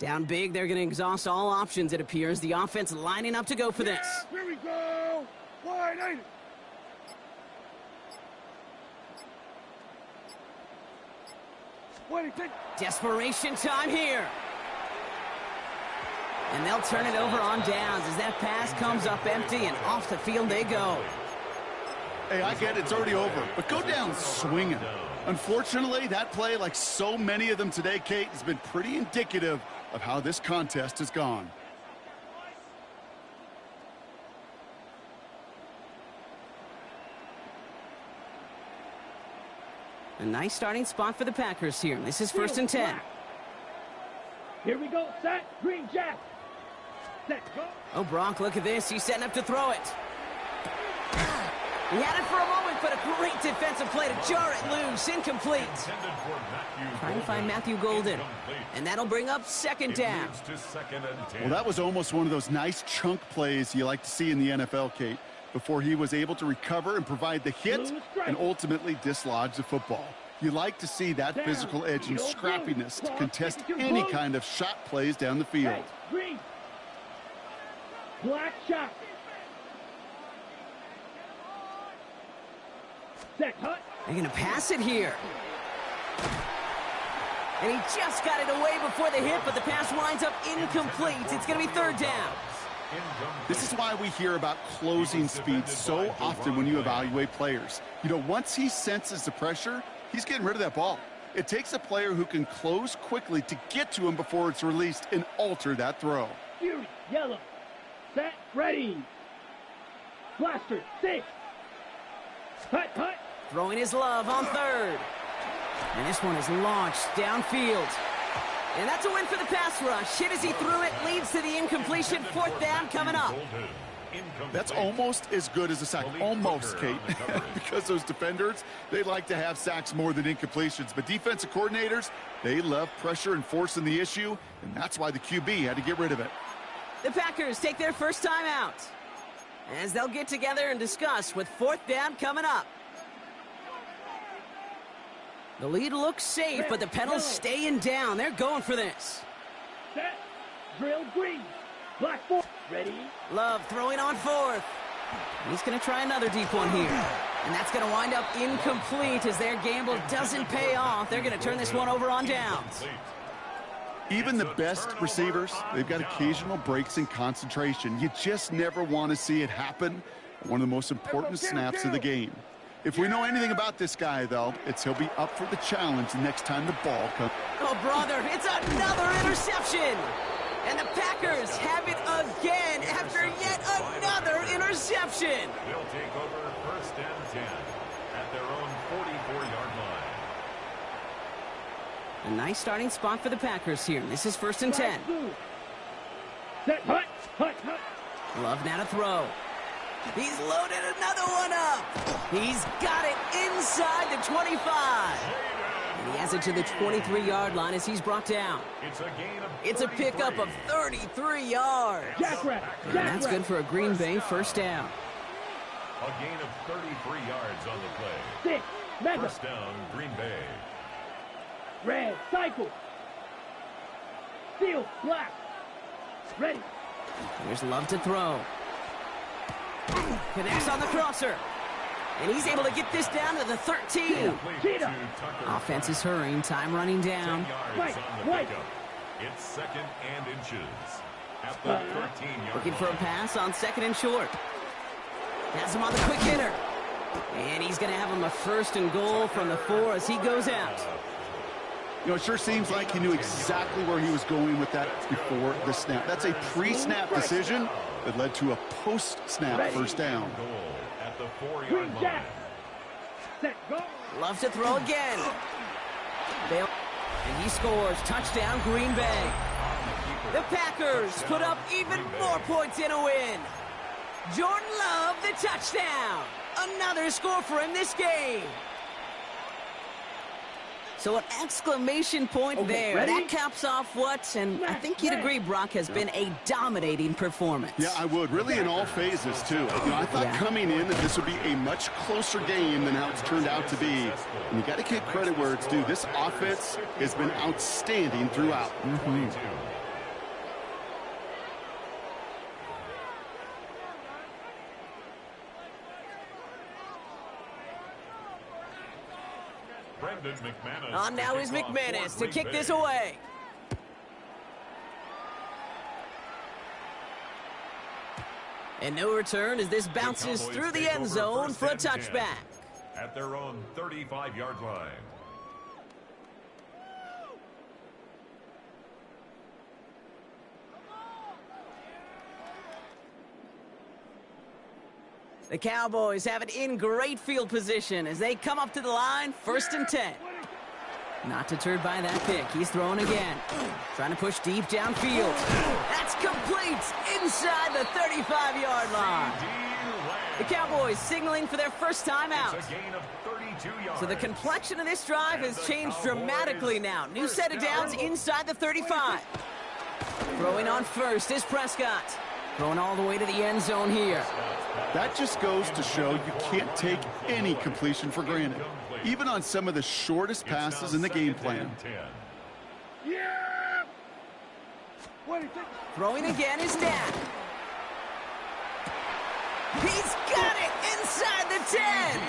Down big, they're going to exhaust all options, it appears. The offense lining up to go for this. Here we go! Wide eight. Desperation time here. And they'll turn it over on downs as that pass comes up empty, and off the field they go. Hey, I get it, it's already over, but go down swinging. Unfortunately, that play, like so many of them today, Kate, has been pretty indicative of how this contest has gone. A nice starting spot for the Packers here. This is 1st and 10. Here we go. Set. Green Jack. Set. Go. Oh, Brock, look at this. He's setting up to throw it. He had it for a moment, but a great defensive play to jar it loose. Incomplete. Trying to find Matthew Golden. And that'll bring up 2nd down. Well, that was almost one of those nice chunk plays you like to see in the NFL, Kate, before he was able to recover and provide the hit and ultimately dislodge the football. You like to see that physical edge and scrappiness to contest any kind of shot plays down the field. Green. Black shot. Set. Hut. They're going to pass it here. And he just got it away before the hit, but the pass winds up incomplete. It's going to be 3rd down. This is why we hear about closing speed so often when you evaluate players. You know, once he senses the pressure, he's getting rid of that ball. It takes a player who can close quickly to get to him before it's released and alter that throw. Fury. Yellow. Set. Ready. Blaster. 6. Throwing his love on third. And this one is launched downfield. And that's a win for the pass rush. Hit as he threw it, leads to the incompletion. Fourth down coming up. That's almost as good as a sack. Almost, Kate. Because those defenders, they like to have sacks more than incompletions. But defensive coordinators, they love pressure and forcing the issue. And that's why the QB had to get rid of it. The Packers take their first time out, as they'll get together and discuss with fourth down coming up. The lead looks safe, but the pedals staying down. They're going for this. Set. Drill green. Black four. Ready. Love throwing on fourth. He's going to try another deep one here. And that's going to wind up incomplete as their gamble doesn't pay off. They're going to turn this one over on downs. Even the best receivers, they've got occasional breaks in concentration. You just never want to see it happen at one of the most important snaps of the game. If we know anything about this guy, though, it's he'll be up for the challenge the next time the ball comes. Oh, brother, it's another interception. And the Packers have it again after yet another interception. They'll take over first and 10 at their own 44-yard line. A nice starting spot for the Packers here. This is first and 10. Set. Hut. Hut. Hut. Love now to throw. He's loaded another one up. He's got it inside the 25. And he has it to the 23-yard line as he's brought down. It's a pickup of 33 yards. And that's good for a Green Bay first down. A gain of 33 yards on the play. 6. First down, Green Bay. Red. Cycle. Steel. Black. Ready. Here's Love to throw. Connects on the crosser. And he's able to get this down to the 13. Offense is hurrying. Time running down. White. It's second and inches at the 13-yard Looking for a pass on second and short. Has him on the quick hitter. And he's going to have him a first and goal from the 4 as he goes out. You know, it sure seems like he knew exactly where he was going with that before the snap. That's a pre-snap decision that led to a post-snap first down. At the 4-yard line. Set. Go. Loves to throw again. And he scores. Touchdown, Green Bay. The Packers put up even more points in a win. Jordan Love, the touchdown. Another score for him this game. So an exclamation point there. Ready? That caps off what, and I think you'd agree, Brock, has been a dominating performance. Yeah, I would. Really in all phases, too. You know, I thought coming in that this would be a much closer game than how it's turned out to be. And you got to give credit where it's due. This offense has been outstanding throughout. On now is McManus to kick this away. And no return as this bounces through the end zone for a touchback. At their own 35-yard line. The Cowboys have it in great field position as they come up to the line, first and 10. Not deterred by that pick. He's throwing again. Trying to push deep downfield. That's complete inside the 35-yard line. The Cowboys signaling for their first time out. So the complexion of this drive has changed dramatically now. New set of downs inside the 35. Throwing on first is Prescott. Throwing all the way to the end zone here. That just goes to show you can't take any completion for granted, even on some of the shortest passes in the game plan. Yeah! Throwing again is Dak. He's got it inside the 10.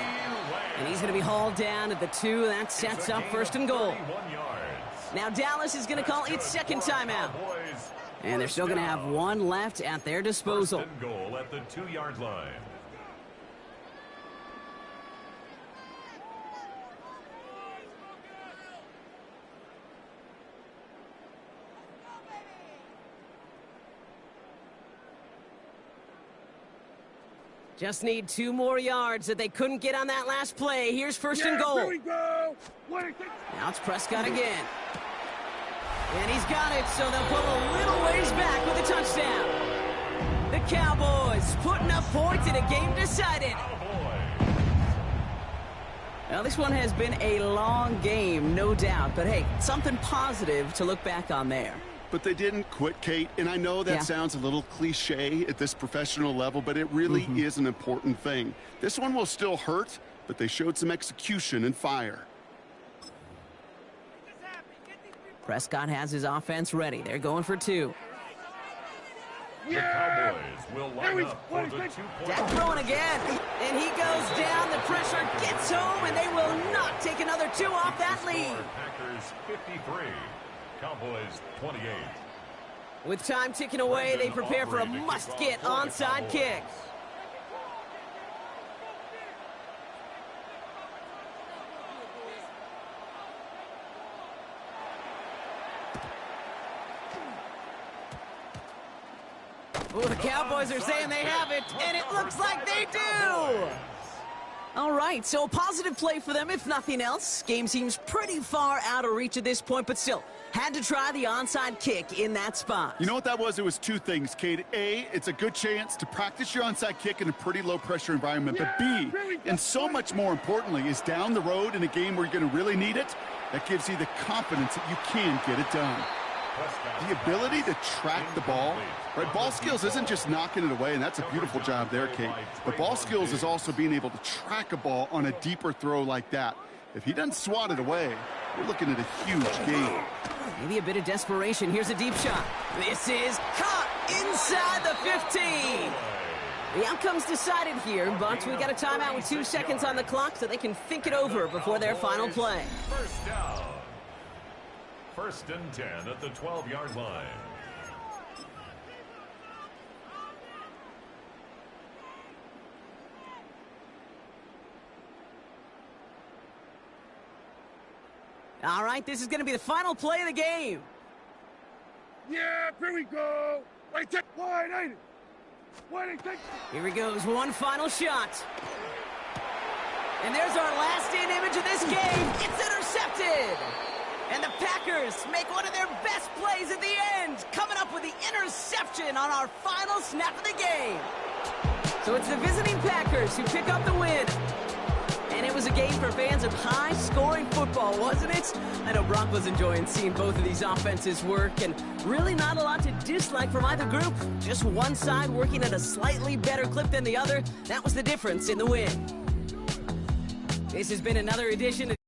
And he's going to be hauled down at the 2. That sets up first and goal. Now Dallas is going to call its second timeout. And they're still going to have one left at their disposal. First and goal at the 2-yard line. Just need 2 more yards that they couldn't get on that last play. Here's first and goal. Here we go. Now it's Prescott again. And he's got it, so they'll pull a little ways back with a touchdown. The Cowboys putting up points in a game decided. Now, this one has been a long game, no doubt. But, hey, something positive to look back on there. But they didn't quit, Kate, and I know that sounds a little cliche at this professional level, but it really is an important thing. This one will still hurt, but they showed some execution and fire. Prescott has his offense ready. They're going for 2. The Cowboys will line up for the 2-point. Dak throwing again, and he goes down. The pressure gets home, and they will not take another 2 off that lead. Packers 53. Cowboys 28. With time ticking away, they prepare for a must-get onside kick. Well, the Cowboys are saying they have it, and it looks like they do. All right, so a positive play for them, if nothing else. Game seems pretty far out of reach at this point, but still, had to try the onside kick in that spot. You know what that was? It was 2 things, Kate. A, it's a good chance to practice your onside kick in a pretty low-pressure environment. But B, and so much more importantly, is down the road in a game where you're going to really need it, that gives you the confidence that you can get it done. The ability to track the ball, right? Ball skills isn't just knocking it away, and that's a beautiful job there, Kate. But ball skills is also being able to track a ball on a deeper throw like that. If he doesn't swat it away, we're looking at a huge game. Maybe a bit of desperation. Here's a deep shot. This is caught inside the 15. The outcome's decided here, but we got a timeout with 2 seconds on the clock so they can think it over before their final play. First down. 1st and 10 at the 12-yard line. All right, this is going to be the final play of the game. Yeah, here we go. Wait, take wide, ain't it? Wait, take. Here he goes, one final shot. And there's our last-in image of this game. It's intercepted. And the Packers make one of their best plays at the end, coming up with the interception on our final snap of the game. So it's the visiting Packers who pick up the win. And it was a game for fans of high-scoring football, wasn't it? I know Brock was enjoying seeing both of these offenses work, and really not a lot to dislike from either group. Just one side working at a slightly better clip than the other. That was the difference in the win. This has been another edition of